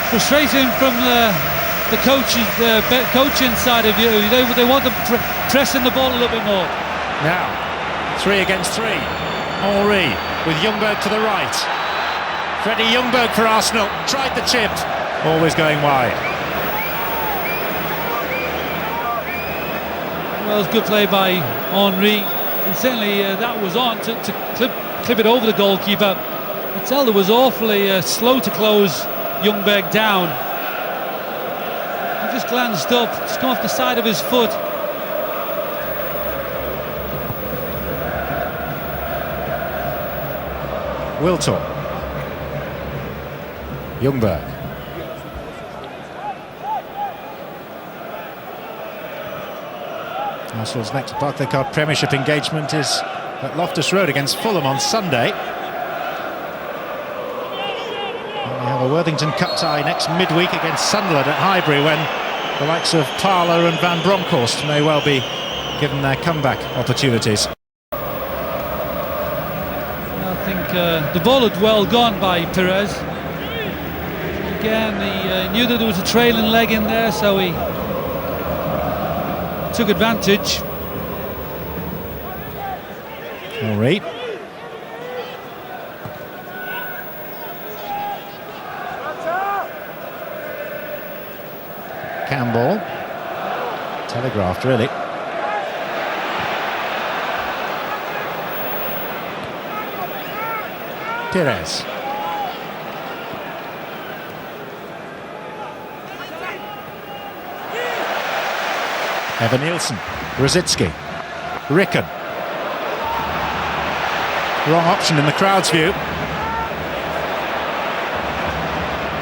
Frustration from the coaching side of you. They want them pressing the ball a little bit more. Now, 3 against 3. Henry with Ljungberg to the right. Freddie Ljungberg for Arsenal. Tried the chip. Always going wide. Well, it was good play by Henry. And certainly that was on to clip it over the goalkeeper. Matilda was awfully slow to close Ljungberg down. He just glanced up, just come off the side of his foot. Wiltor. Ljungberg. Arsenal's next Barclaycard Premiership engagement is at Loftus Road against Fulham on Sunday. And we have a Worthington Cup tie next midweek against Sunderland at Highbury, when the likes of Parlour and Van Bronckhorst may well be given their comeback opportunities. I think the ball had well gone by Perez. Again, he knew that there was a trailing leg in there, so he took advantage. Henry. Campbell. Telegraphed, really. Perez. Evan Nielsen, Rosicki, Ricken. Wrong option in the crowd's view.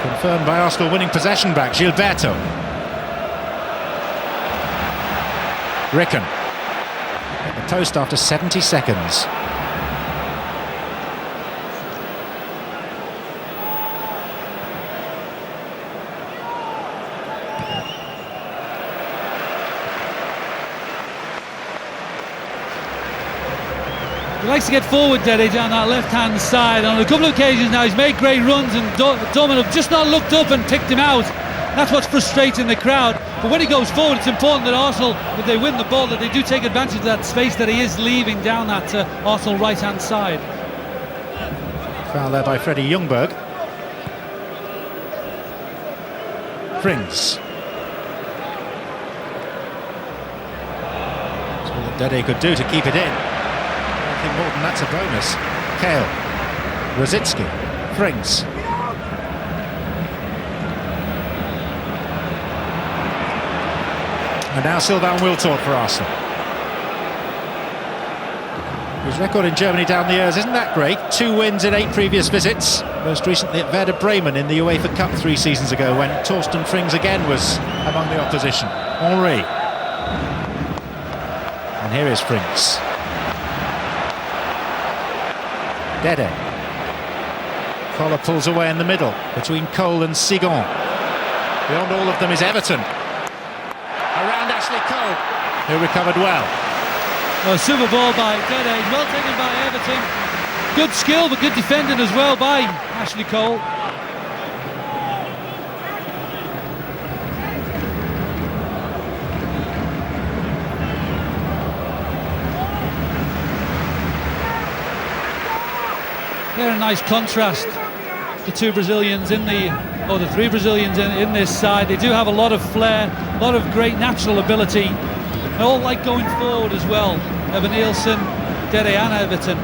Confirmed by Arsenal winning possession back, Gilberto. Ricken. At the post after 70 seconds. He likes to get forward, Dede, down that left-hand side. On a couple of occasions now, he's made great runs, and Dortmund have just not looked up and picked him out. That's what's frustrating the crowd. But when he goes forward, it's important that Arsenal, if they win the ball, that they do take advantage of that space that he is leaving down that Arsenal right-hand side. Foul there by Freddie Ljungberg. Frings. That's all that Dede could do to keep it in. More than that's a bonus. Kale, Rosicki, Frings. And now Sylvain Wiltord for Arsenal. His record in Germany down the years isn't that great. 2 wins in 8 previous visits. Most recently at Werder Bremen in the UEFA Cup 3 seasons ago, when Torsten Frings again was among the opposition. Henry. And here is Frings. Dede. Collar pulls away in the middle between Cole and Sigon. Beyond all of them is Everton. Around Ashley Cole, who recovered well. A super ball by Dede, well taken by Everton. Good skill, but good defending as well by Ashley Cole. They're a nice contrast, the 2 Brazilians the 3 Brazilians in this side. They do have a lot of flair, a lot of great natural ability. They all like going forward as well. Evan Nielsen, Dede and Everton.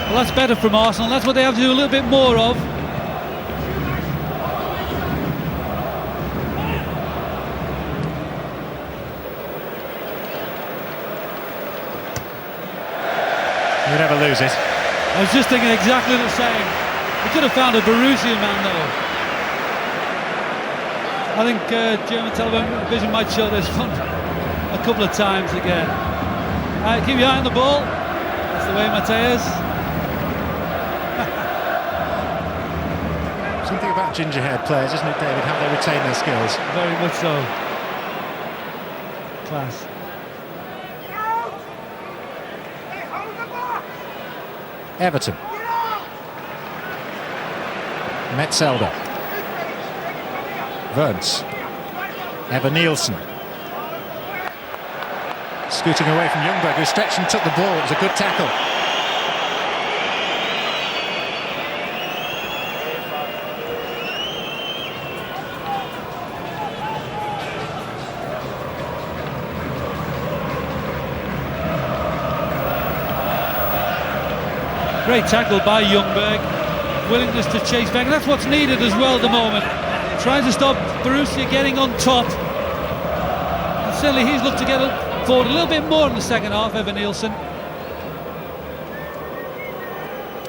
Well, that's better from Arsenal. That's what they have to do a little bit more of. You never lose it. I was just thinking exactly the same. We could have found a Borussia man though. I think German television might show this one a couple of times again. Keep your eye on the ball. That's the way, Mateus. Something about ginger-haired players, isn't it, David? How they retain their skills. Very much so. Class. Everton. Metzelder. Wernz. Evan Nielsen. Scooting away from Ljungberg, who stretched and took the ball. It was a good tackle. Great tackle by Ljungberg. Willingness to chase back. That's what's needed as well at the moment. Trying to stop Borussia getting on top. And certainly he's looked to get forward a little bit more in the second half, Evan Nielsen.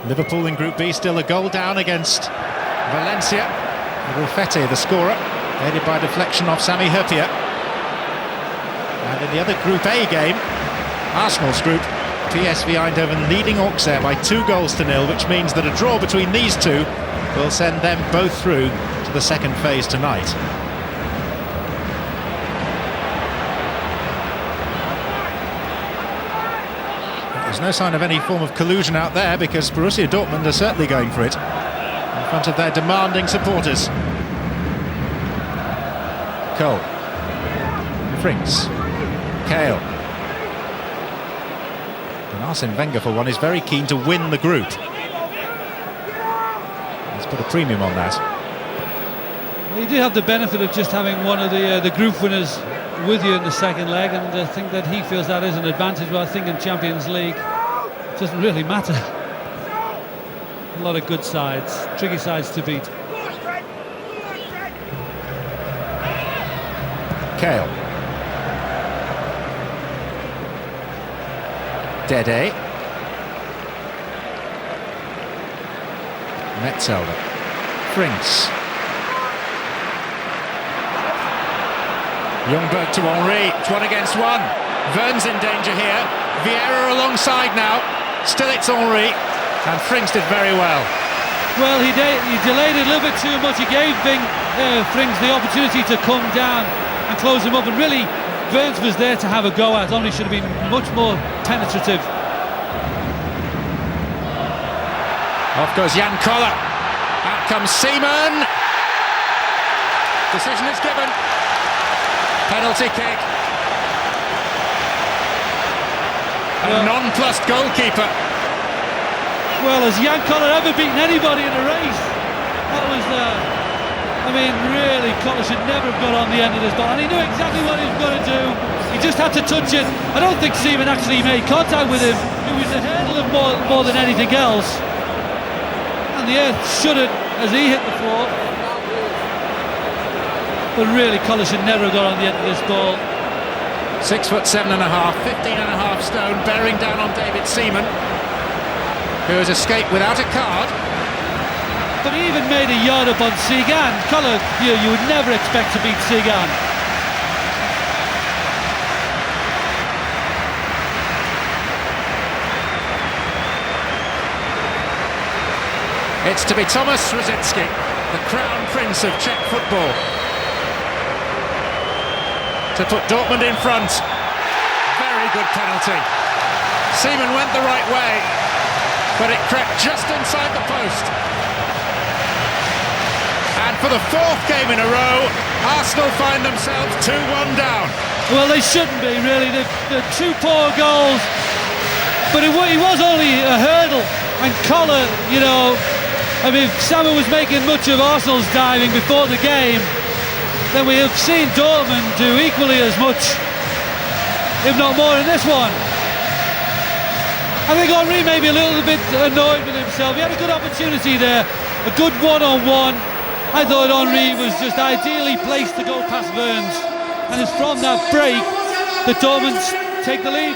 Liverpool in Group B still a goal down against Valencia. Rufete, the scorer, aided by deflection off Sami Hyypiä. And in the other Group A game, Arsenal's group, PSV Eindhoven leading Auxerre by 2-0, which means that a draw between these two will send them both through to the second phase tonight. There's no sign of any form of collusion out there, because Borussia Dortmund are certainly going for it in front of their demanding supporters. Cole. Frings. Kale. And Arsene Wenger, for one, is very keen to win the group. Let's put a premium on that. You do have the benefit of just having one of the group winners with you in the second leg, and I think that he feels that is an advantage. But I think in Champions League it doesn't really matter. A lot of good sides, tricky sides to beat. Kale. Dede. Metzelder. Frings. Ljungberg to Henry. It's 1 against 1. Wernz in danger here. Vieira alongside now. Still it's Henry. And Frings did very well. Well, he delayed it a little bit too much. He gave Frings the opportunity to come down and close him up, and really Wernz was there to have a go at. Only should have been much more penetrative. Off goes Jan Koller. Out comes Seaman. Decision is given. Penalty kick. A nonplussed goalkeeper. Well, has Jan Koller ever beaten anybody in a race? That was really, Koller should never have got on the end of this ball, and he knew exactly what he was going to do. He just had to touch it. I don't think Seaman actually made contact with him. It was a hurdle of more than anything else. And the earth shuddered as he hit the floor. But really, Koller should never have got on the end of this ball. 6'7.5", 15.5 stone, bearing down on David Seaman, who has escaped without a card. But he even made a yard up on Sigan. Koller, you would never expect to beat Sigan. It's to be Tomáš Rosický, the crown prince of Czech football, to put Dortmund in front. Very good penalty. Seaman went the right way, but it crept just inside the post. And for the 4th game in a row, Arsenal find themselves 2-1 down. Well, they shouldn't be, really. The 2 poor goals. But it was only a hurdle. And Koller, if Samuel was making much of Arsenal's diving before the game, then we have seen Dortmund do equally as much, if not more, in this one. I think Henry may be a little bit annoyed with himself. He had a good opportunity there, a good one-on-one. I thought Henry was just ideally placed to go past Wernz, and it's from that break that Dortmund take the lead.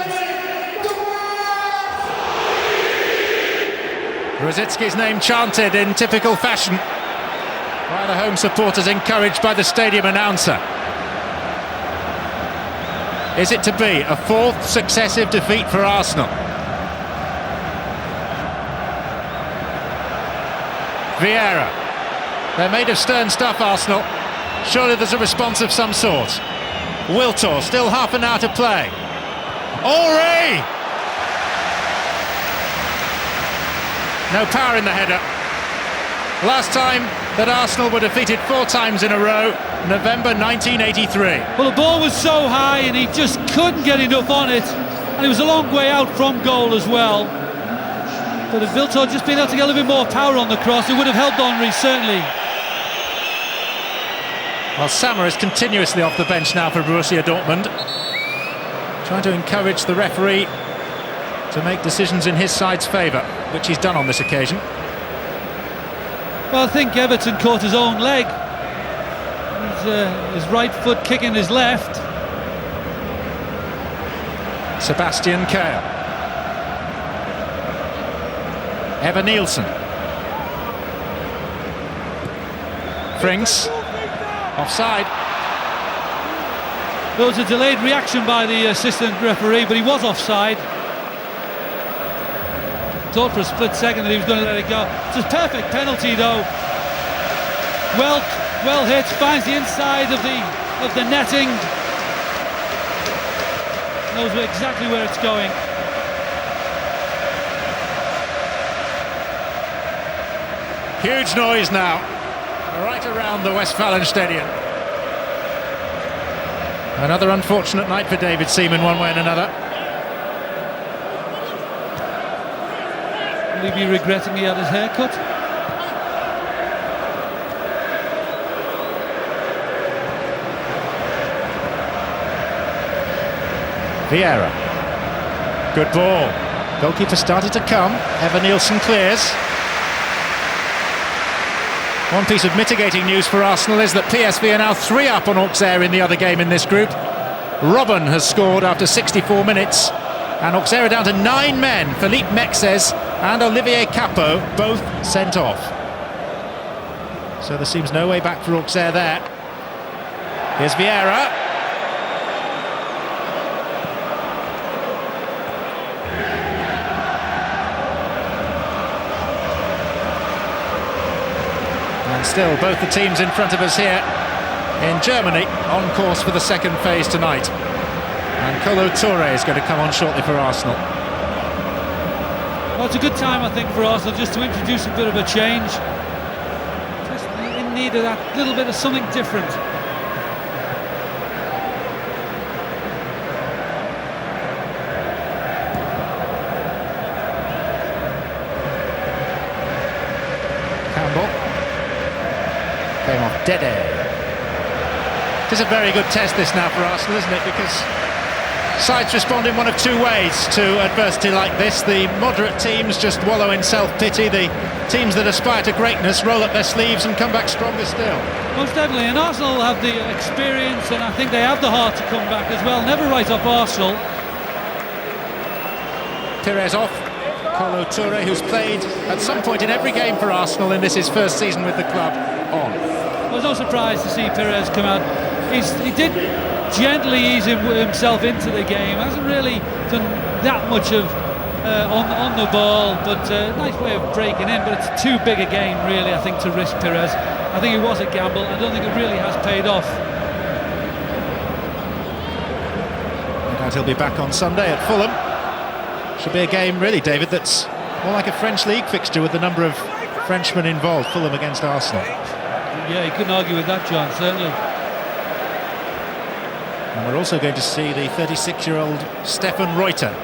Rosicky's name chanted in typical fashion by the home supporters, encouraged by the stadium announcer. Is it to be a 4th successive defeat for Arsenal? Vieira. They're made of stern stuff, Arsenal. Surely there's a response of some sort. Wiltor, still half an hour to play. Ori! No power in the header. Last time that Arsenal were defeated 4 times in a row, November 1983. Well, the ball was so high and he just couldn't get enough on it, and it was a long way out from goal as well. But if Wiltor had just been able to get a little bit more power on the cross, it would have helped Henry, certainly. Well, Sammer is continuously off the bench now for Borussia Dortmund, trying to encourage the referee to make decisions in his side's favour, which he's done on this occasion. Well, I think Everton caught his own leg. His right foot kicking his left. Sebastian Kehl. Evan Nielsen. Frings. Offside. There was a delayed reaction by the assistant referee, but he was offside. Thought for a split second that he was going to let it go. It's a perfect penalty, though. Well hit, finds the inside of the netting. Knows exactly where it's going. Huge noise now, right around the Westfalenstadion. Another unfortunate night for David Seaman, one way and another. Will he be regretting he had his hair cut? Vieira. Good ball. Goalkeeper started to come. Evan Nielsen clears. One piece of mitigating news for Arsenal is that PSV are now 3 up on Auxerre in the other game in this group. Robben has scored after 64 minutes. And Auxerre are down to 9 men. Philippe Mexes and Olivier Capot both sent off. So there seems no way back for Auxerre there. Here's Vieira. And still both the teams in front of us here in Germany on course for the second phase tonight. And Kolo Touré is going to come on shortly for Arsenal. Well, it's a good time, I think, for Arsenal just to introduce a bit of a change. Just in need of that little bit of something different. Campbell. Came off Dede. It is a very good test this now for Arsenal, isn't it? Because sides respond in one of 2 ways to adversity like this. The moderate teams just wallow in self-pity. The teams that aspire to greatness roll up their sleeves and come back stronger still. Most definitely, and Arsenal have the experience, and I think they have the heart to come back as well. Never write off Arsenal. Pires off. Kolo Touré, who's played at some point in every game for Arsenal in this his first season with the club, on. I was no surprise to see Pires come out. He did gently ease himself into the game. Hasn't really done that much of on the ball, but nice way of breaking in. But it's too big a game, really, I think, to risk Pires. I think it was a gamble. I don't think it really has paid off. No doubt he'll be back on Sunday at Fulham. Should be a game, really, David, that's more like a French league fixture with the number of Frenchmen involved. Fulham against Arsenal. Yeah, you couldn't argue with that, John, certainly. And we're also going to see the 36-year-old Stefan Reuter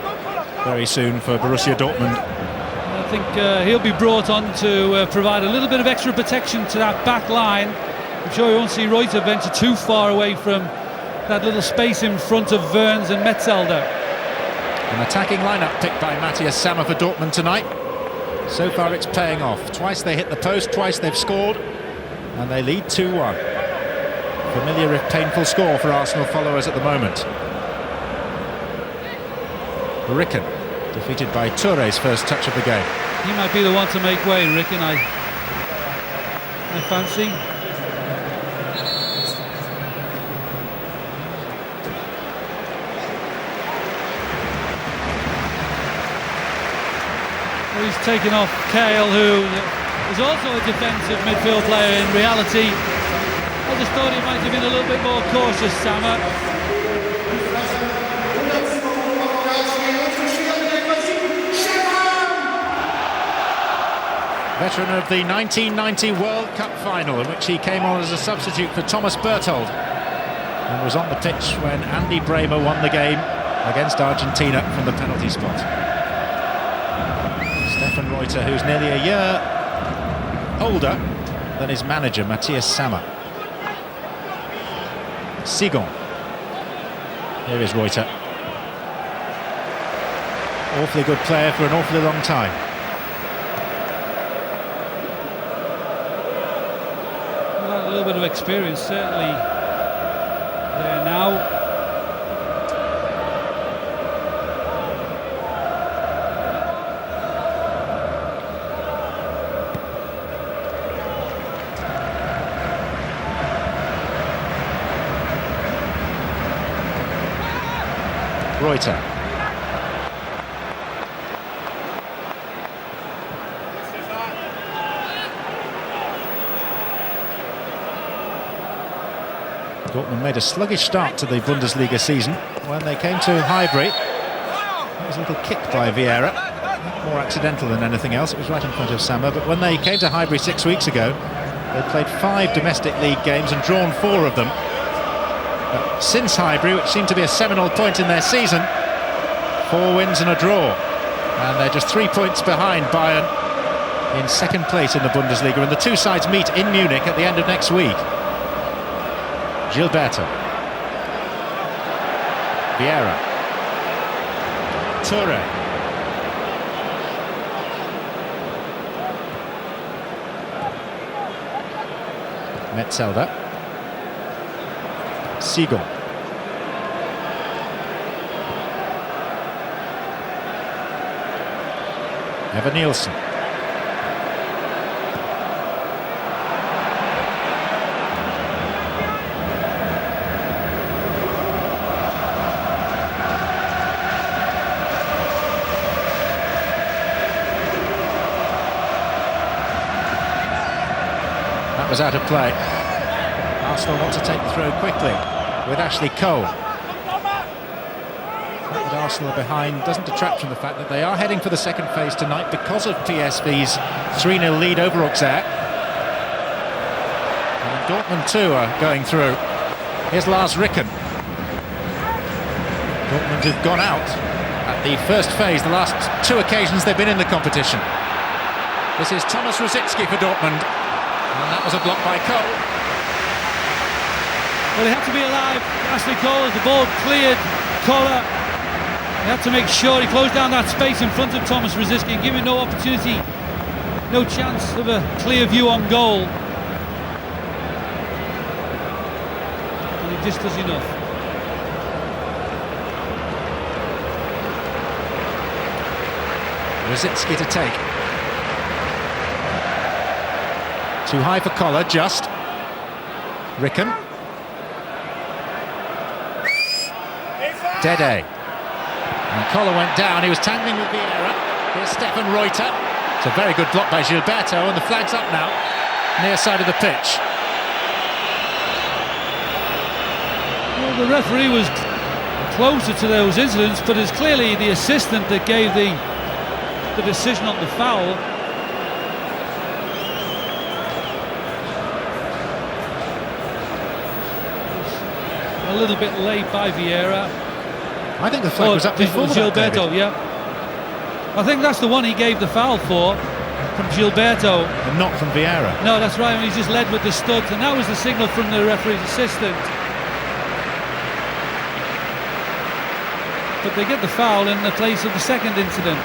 very soon for Borussia Dortmund. I think he'll be brought on to provide a little bit of extra protection to that back line. I'm sure you won't see Reuter venture too far away from that little space in front of Verns and Metzelder. An attacking lineup picked by Matthias Sammer for Dortmund tonight. So far it's paying off. Twice they hit the post, twice they've scored, and they lead 2-1. Familiar if painful score for Arsenal followers at the moment. Ricken defeated by Touré's first touch of the game. He might be the one to make way, Ricken, I fancy. He's taken off Kale, who is also a defensive midfield player in reality. I just thought he might have been a little bit more cautious, Sammer. Veteran of the 1990 World Cup final, in which he came on as a substitute for Thomas Berthold and was on the pitch when Andy Bremer won the game against Argentina from the penalty spot. Stefan Reuter, who's nearly a year older than his manager, Matthias Sammer. Sigon. Here is Reuter. Awfully good player for an awfully long time. A little bit of experience, certainly, there now. Reuter. Dortmund made a sluggish start to the Bundesliga season when they came to Highbury. It was a little kick by Vieira, more accidental than anything else. It was right in front of Sammer, but when they came to Highbury 6 weeks ago, they played 5 domestic league games and drawn 4 of them. But since Highbury, which seemed to be a seminal point in their season, 4 wins and a draw, and they're just 3 points behind Bayern in second place in the Bundesliga, and the two sides meet in Munich at the end of next week. Gilberto. Vieira. Toure. Metzelder. Sigon. Evan Nielsen. Was out of play. Arsenal want to take the throw quickly with Ashley Cole. The fact that Arsenal are behind doesn't detract from the fact that they are heading for the second phase tonight because of PSV's 3-0 lead over Auxerre. And Dortmund too are going through. Here's Lars Ricken. Dortmund have gone out at the first phase, the last 2 occasions they've been in the competition. This is Thomas Rosicky for Dortmund. And that was a block by Cole. Well, he had to be alive, Ashley Cole, as the ball cleared Koller. He had to make sure he closed down that space in front of Thomas Rosicky and give him no opportunity, no chance of a clear view on goal. And he just does enough. Rosicky to take. Too high for Koller, just. Ricken. Dede. And Koller went down, he was tangling with Vieira. Here's Stefan Reuter. It's a very good block by Gilberto, and the flag's up now, near side of the pitch. Well, the referee was closer to those incidents, but it's clearly the assistant that gave the decision on the foul. A little bit late by Vieira. I think the flag was up before Gilberto, that, yeah. I think that's the one he gave the foul for, from Gilberto. And not from Vieira. No, that's right, and he just led with the studs, and that was the signal from the referee's assistant. But they get the foul in the place of the second incident.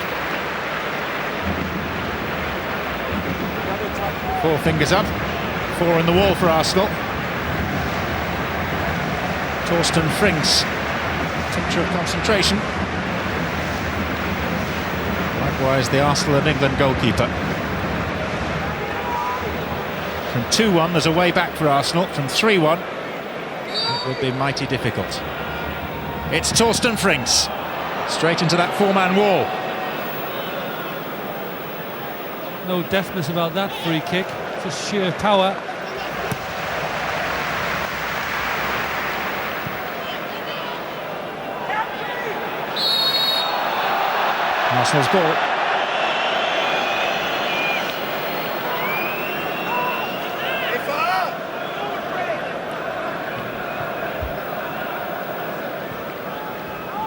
4 fingers up, 4 in the wall for Arsenal. Torsten Frings, temperature of concentration. Likewise, the Arsenal and England goalkeeper. From 2-1, there's a way back for Arsenal. From 3-1, it would be mighty difficult. It's Torsten Frings, straight into that 4-man wall. No deftness about that free kick, just sheer power. Arsenal's ball.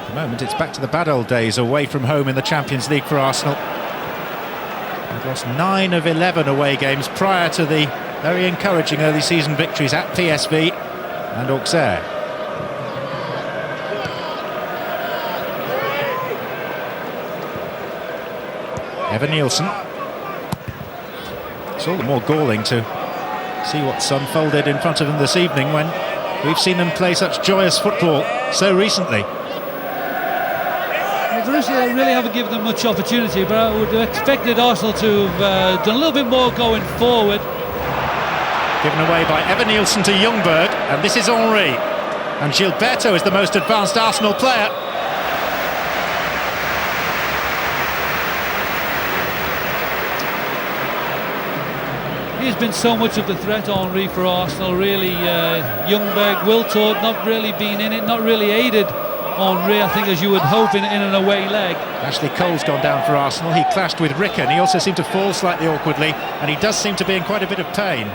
At the moment, it's back to the bad old days away from home in the Champions League for Arsenal. They've lost 9 of 11 away games prior to the very encouraging early season victories at PSV and Auxerre. Evan Nielsen. It's all the more galling to see what's unfolded in front of them this evening when we've seen them play such joyous football so recently. Well, Borussia really haven't given them much opportunity, but I would have expected Arsenal to have done a little bit more going forward. Given away by Evan Nielsen to Ljungberg, and this is Henry. And Gilberto is the most advanced Arsenal player. He's been so much of the threat, Henry, for Arsenal, really. Ljungberg, Wiltord not really been in it, not really aided Henry, I think, as you would hope in an away leg. Ashley Cole's gone down for Arsenal. He clashed with Ricken. He also seemed to fall slightly awkwardly, and he does seem to be in quite a bit of pain.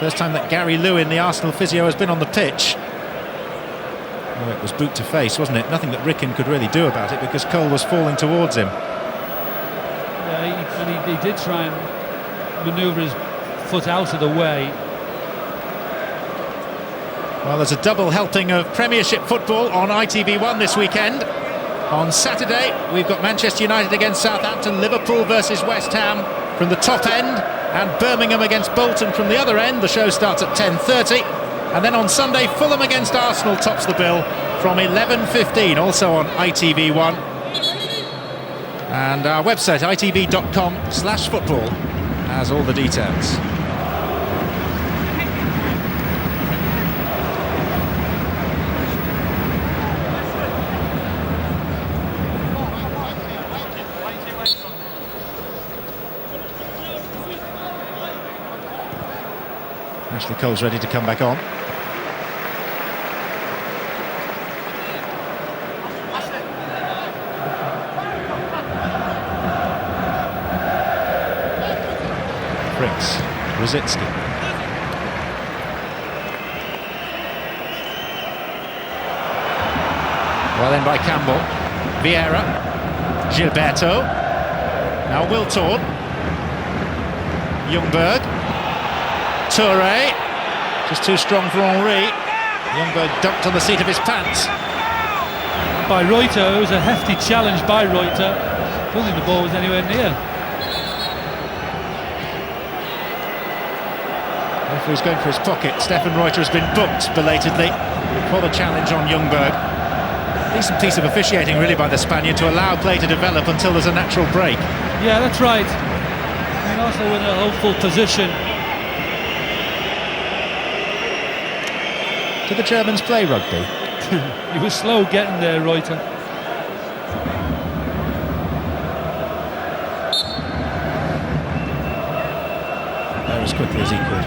First time that Gary Lewin, the Arsenal physio, has been on the pitch. Oh, it was boot to face, wasn't it? Nothing that Ricken could really do about it because Cole was falling towards him. Yeah, he did try and manoeuvre his foot out of the way. Well, there's a double helping of Premiership football on ITV1 this weekend. On Saturday, we've got Manchester United against Southampton, Liverpool versus West Ham from the top end, and Birmingham against Bolton from the other end. The show starts at 10:30. And then on Sunday, Fulham against Arsenal tops the bill from 11:15, also on ITV1. And our website, itv.com/football, has all the details. Ashley Cole's ready to come back on. Rosicki. Well in by Campbell. Vieira. Gilberto. Now Wiltord. Ljungberg. Touré. Just too strong for Henry. Ljungberg dumped on the seat of his pants. By Reuter, it was a hefty challenge by Reuter. I don't think the ball was anywhere near. He's going for his pocket. Stefan Reuter has been booked belatedly for the challenge on Ljungberg. Decent piece of officiating really by the Spaniard to allow play to develop until there's a natural break. Yeah, that's right. I mean, Arsenal in a hopeful position. Do the Germans play rugby? He was slow getting there, Reuter. There as quickly as he could.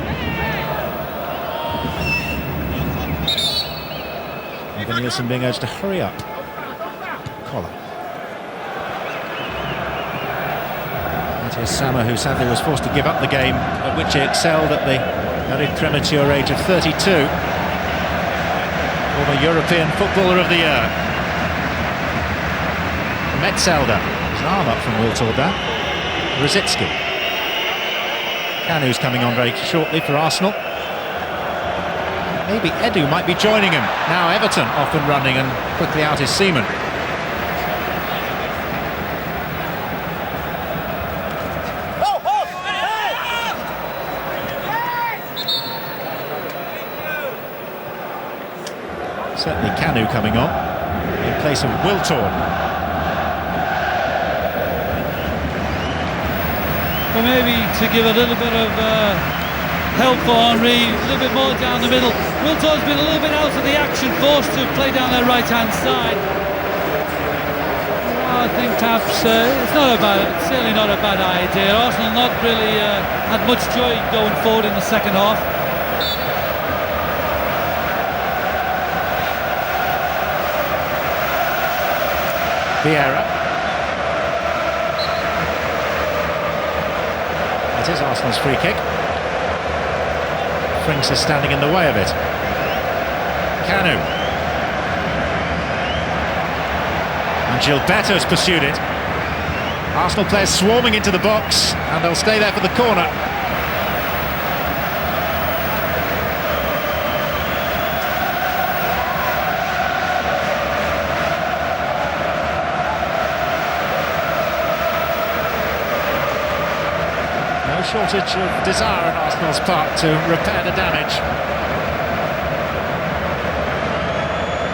Evan Nielsen being urged to hurry up. Collar. Matthias Sammer, who sadly was forced to give up the game at which he excelled at the very premature age of 32. Former European Footballer of the Year. Metzelder. His arm up from Wiltord there. Rosicki. Kanu's coming on very shortly for Arsenal. Maybe Edu might be joining him. Now Everton off and running, and quickly out is Seaman. Certainly Kanu coming on in place of Wiltord. Well, maybe to give a little bit of help for Henry, a little bit more down the middle. Wiltord's been a little bit out of the action, forced to play down their right-hand side. perhaps it's certainly not a bad idea. Arsenal not really had much joy going forward in the second half. Vieira. It is Arsenal's free kick. Frings is standing in the way of it. Kanu. And Gilberto's pursued it. Arsenal players swarming into the box, and they'll stay there for the corner. No shortage of desire on Arsenal's part to repair the damage.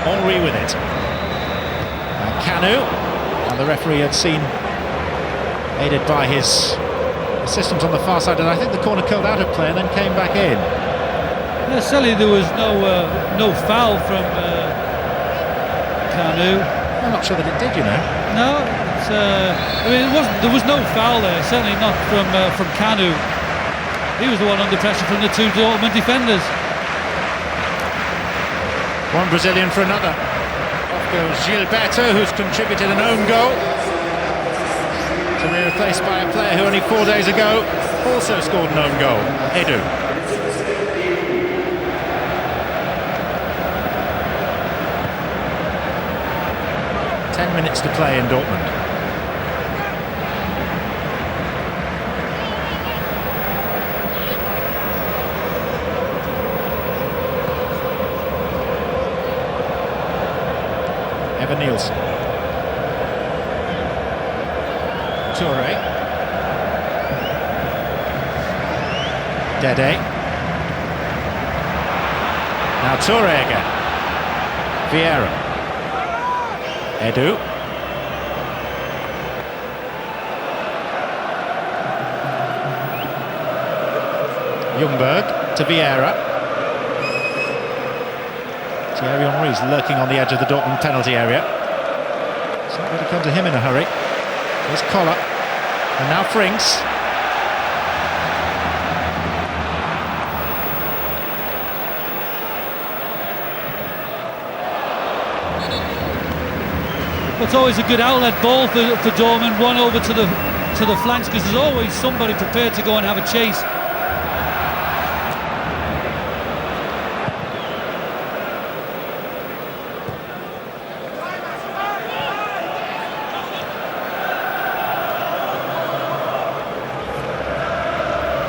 Henry with it. Kanu, and the referee had seen, aided by his assistant on the far side, and I think the corner curled out of play and then came back in. Yeah, certainly there was no foul from Kanu. I'm not sure that it did, you know. No, I mean there was no foul there. Certainly not from Kanu. He was the one under pressure from the two Dortmund defenders. One Brazilian for another. Goes Gilberto, who's contributed an own goal, to be replaced by a player who only 4 days ago also scored an own goal, Edu. Ten minutes to play in Dortmund. Nielsen. Toure. Dede. Now Toure again. Vieira. Edu. Ljungberg to Vieira. Thierry Henry's lurking on the edge of the Dortmund penalty area. It's not going to come to him in a hurry. There's Collar. And now Frings. It's always a good outlet ball for Dortmund, one over to the flanks, because there's always somebody prepared to go and have a chase.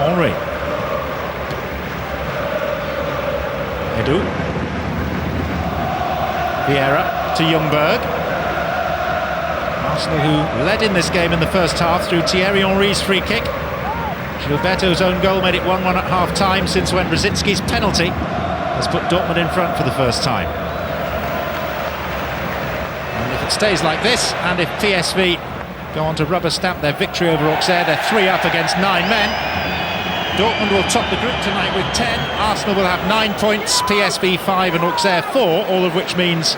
Henry. Edu. Vieira to Ljungberg. Arsenal, who led in this game in the first half through Thierry Henry's free kick. Gilberto's own goal made it 1-1 at half-time, since when Rosicki's penalty has put Dortmund in front for the first time. And if it stays like this, and if PSV go on to rubber stamp their victory over Auxerre, they're 3 up against 9 men. Dortmund will top the group tonight with 10. Arsenal will have 9 points, PSV 5 and Auxerre 4, all of which means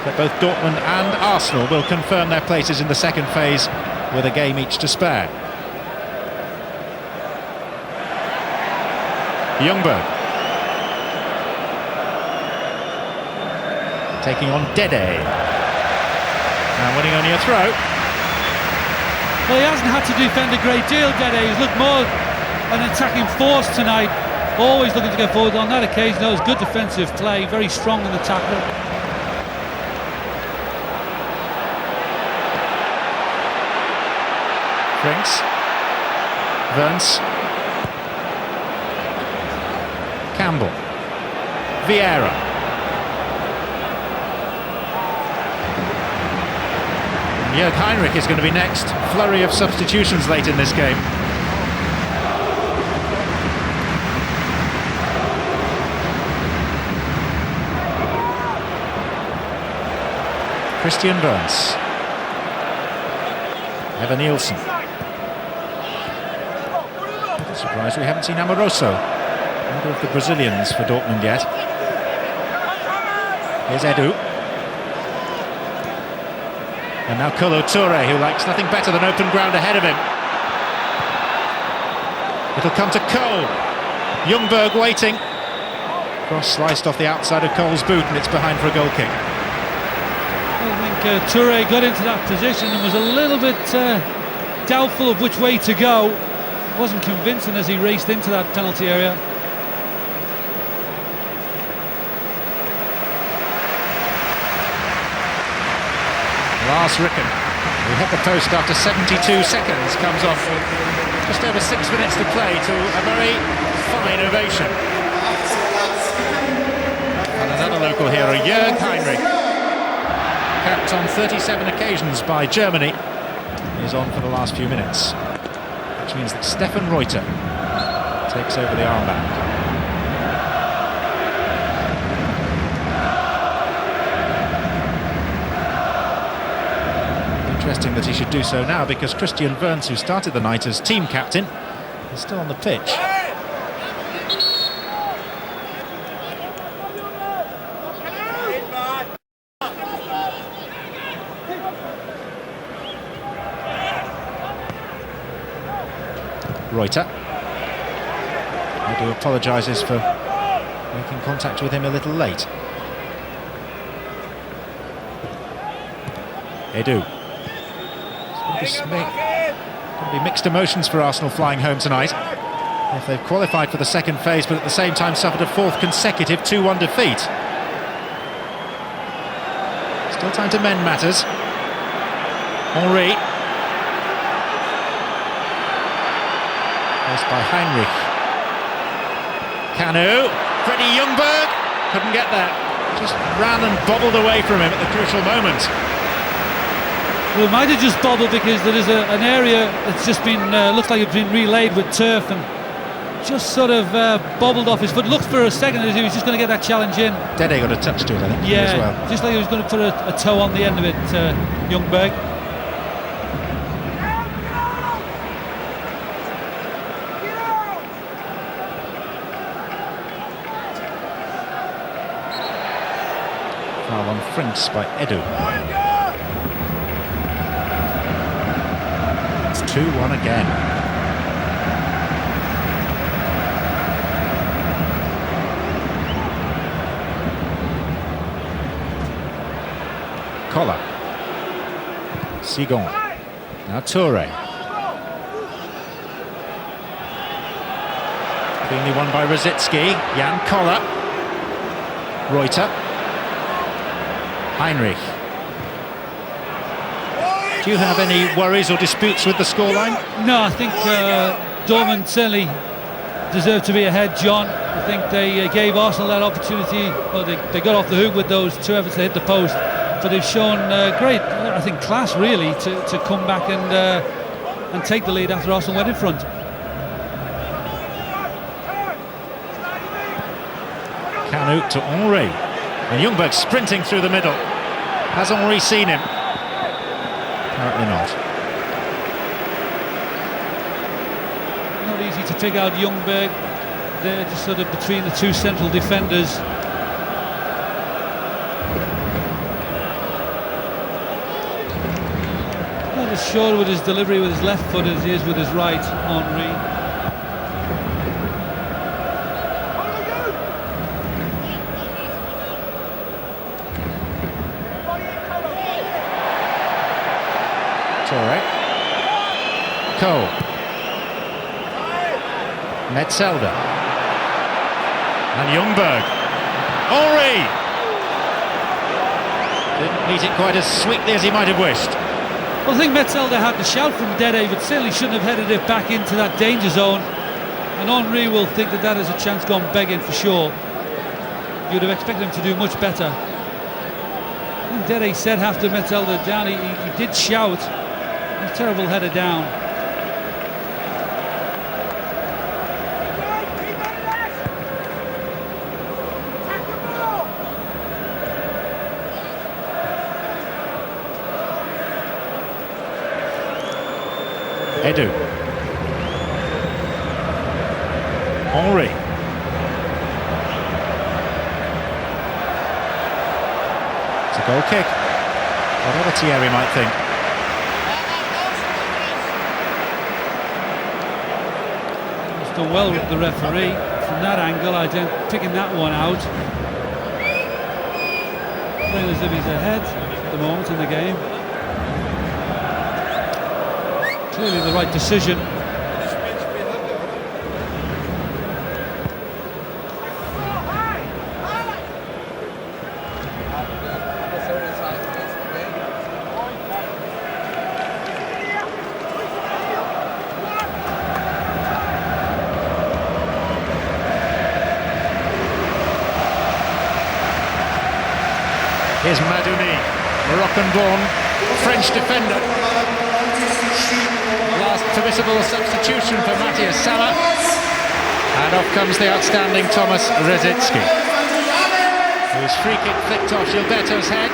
that both Dortmund and Arsenal will confirm their places in the second phase with a game each to spare. Ljungberg. Taking on Dede. Now winning only a throw. Well, he hasn't had to defend a great deal, Dede. He's looked more an attacking force tonight, always looking to get forward. On that occasion, it was good defensive play, very strong in the tackle. Frings. Verns. Campbell. Vieira. Jörg Heinrich is going to be next. Flurry of substitutions late in this game. Christian Verns. Evan Nielsen. Surprised we haven't seen Amoroso, either of the Brazilians, for Dortmund yet. Here's Edu. And now Kolo Touré, who likes nothing better than open ground ahead of him. It'll come to Cole. Ljungberg waiting. Cross sliced off the outside of Cole's boot, and it's behind for a goal kick. I think Touré got into that position and was a little bit doubtful of which way to go. Wasn't convincing as he raced into that penalty area. Lars Ricken, who hit the post after 72 seconds, comes off with just over 6 minutes to play to a very fine ovation. And another local hero, Jörg Heinrich, capped on 37 occasions by Germany, is on for the last few minutes, which means that Stefan Reuter takes over the armband. Interesting that he should do so now, because Christian Wörns, who started the night as team captain, is still on the pitch. Reuter. Edu apologises for making contact with him a little late. Edu. Going to be mixed emotions for Arsenal flying home tonight. If they've qualified for the second phase, but at the same time suffered a fourth consecutive 2-1 defeat. Still time to mend matters. Henry. Placed by Heinrich. Kanu. Freddie Ljungberg. Couldn't get there. Just ran and bobbled away from him at the crucial moment. Well, it might have just bobbled because there is an area that's just been, looks like it's been relayed with turf, and just sort of bobbled off his foot. Looked for a second as he was just going to get that challenge in. Dede got a touch to it, I think, yeah, as well. Just like he was going to put a toe on the end of it, Ljungberg. Foul on Frinks by Edu. 2-1 again. Koller. Sigon. Now Touré. Cleanly won by Rosicki. Jan Koller. Reuter. Heinrich. Do you have any worries or disputes with the scoreline? No, I think Dortmund certainly deserve to be ahead, John. I think they gave Arsenal that opportunity. Well, they got off the hook with those two efforts to hit the post, but they've shown great, I think, class really to come back and take the lead after Arsenal went in front. Kanu to Henry, and Ljungberg sprinting through the middle. Has Henry seen him? Apparently not. Not easy to pick out Ljungberg. They're just sort of between the two central defenders. Not as sure with his delivery with his left foot as he is with his right, Henry. Touré. Cole. Metzelder. And Ljungberg. Henry! Didn't meet it quite as sweetly as he might have wished. Well, I think Metzelder had the shout from Dede, but certainly shouldn't have headed it back into that danger zone. And Henry will think that is a chance gone begging for sure. You'd have expected him to do much better. I think Dede said after Metzelder down, he did shout. A terrible header down. Edu. Henry. It's a goal kick. whatever Thierry might think. He's done well with the referee from that angle. I don't picking that one out. Playing as if he's ahead at the moment in the game. Clearly the right decision. Here's Madouni, Moroccan-born French defender. Last permissible substitution for Matthias Sammer. And off comes the outstanding Thomas Rosicky, whose free kick flicked off Gilberto's head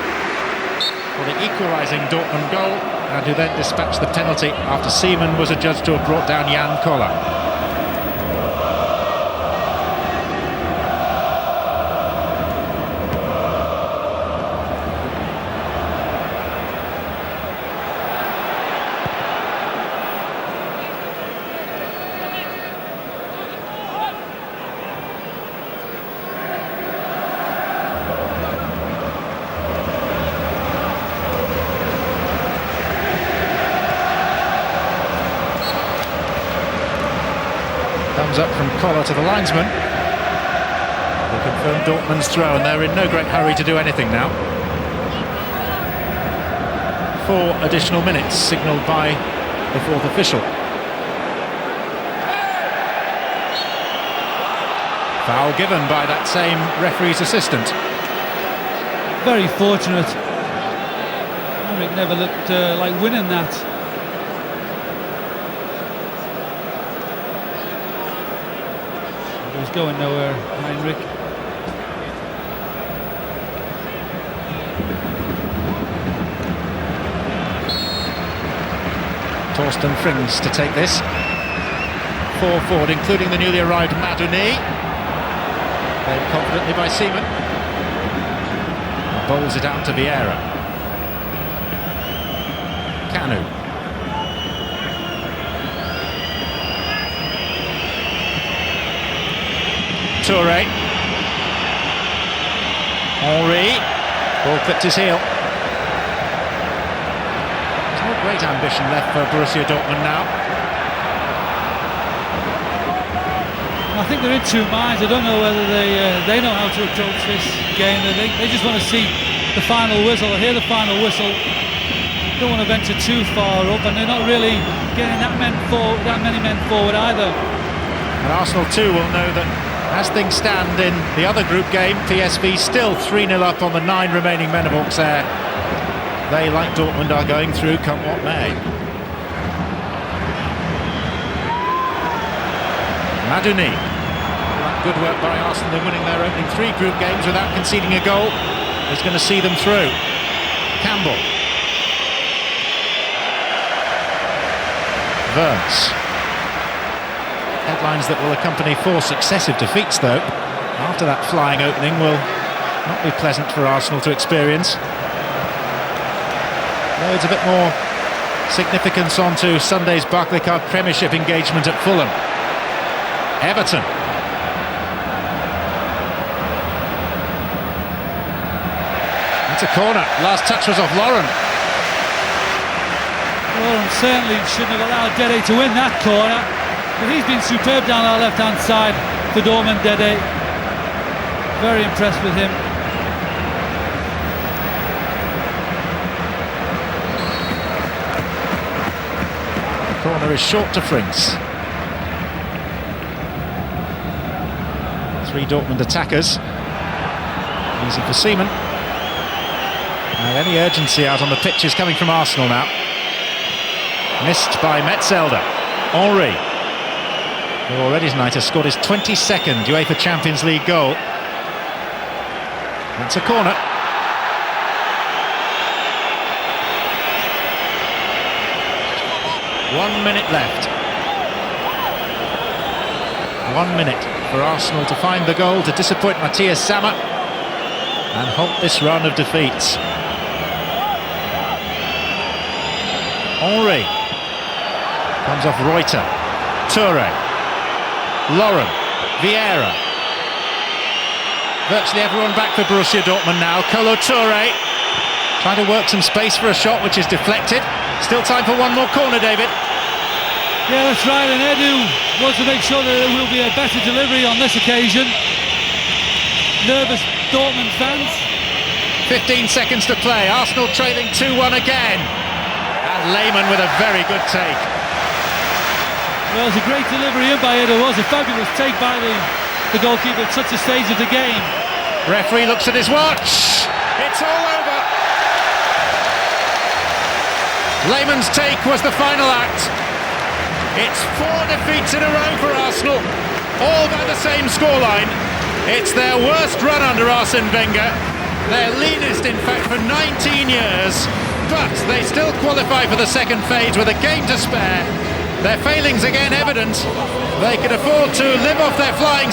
for the equalising Dortmund goal, and who then dispatched the penalty after Seaman was adjudged to have brought down Jan Koller. Comes up from Koller to the linesman. They confirm Dortmund's throw, and they're in no great hurry to do anything now. 4 additional minutes signalled by the fourth official. Foul given by that same referee's assistant. Very fortunate. Heinrich never looked like winning that. He was going nowhere, Heinrich. Torsten Frings to take this. 4 forward, including the newly arrived Madouni. Played confidently by Seaman. Bowls it out to Vieira. Kanu. Touré. Henry. Ball clipped his heel. There's no great ambition left for Borussia Dortmund now. I think they're in two minds. I don't know whether they know how to approach this game. They just want to see the final whistle, or hear the final whistle. Don't want to venture too far up, and they're not really getting that many men forward either. And Arsenal too will know that as things stand in the other group game, PSV still 3-0 up on the 9 remaining men of Auxerre. They, like Dortmund, are going through come what may. Madouni. Good work by Arsenal in winning their opening 3 group games without conceding a goal. Is going to see them through. Campbell. Verns. Headlines that will accompany 4 successive defeats, though, after that flying opening, will not be pleasant for Arsenal to experience. Loads a bit more significance onto Sunday's Barclaycard Premiership engagement at Fulham. Everton. It's a corner. Last touch was off Lauren. Lauren certainly shouldn't have allowed Dede to win that corner. But he's been superb down our left-hand side for Dortmund, Dede. Very impressed with him. Corner is short to Frings. 3 Dortmund attackers. Easy for Seaman. Now any urgency out on the pitch is coming from Arsenal now. Missed by Metzelder. Henry, who already tonight has scored his 22nd UEFA Champions League goal. It's a corner. One minute left. 1 minute for Arsenal to find the goal to disappoint Matthias Sammer and halt this run of defeats. Henry. Comes off Reuter. Toure. Lauren. Vieira. Virtually everyone back for Borussia Dortmund now. Kolo Toure. Trying to work some space for a shot which is deflected. Still time for one more corner, David. Yeah, that's right, and Edu wants to make sure that there will be a better delivery on this occasion. Nervous Dortmund fans. 15 seconds to play. Arsenal trailing 2-1 again. And Lehmann with a very good take. Well, it's a great delivery in by Edu. It was a fabulous take by the goalkeeper at such a stage of the game. Referee looks at his watch. It's all over. Lehmann's take was the final act. It's 4 defeats in a row for Arsenal, all by the same scoreline. It's their worst run under Arsene Wenger, their leanest in fact for 19 years, but they still qualify for the second phase with a game to spare. Their failings again evident. They could afford to live off their flying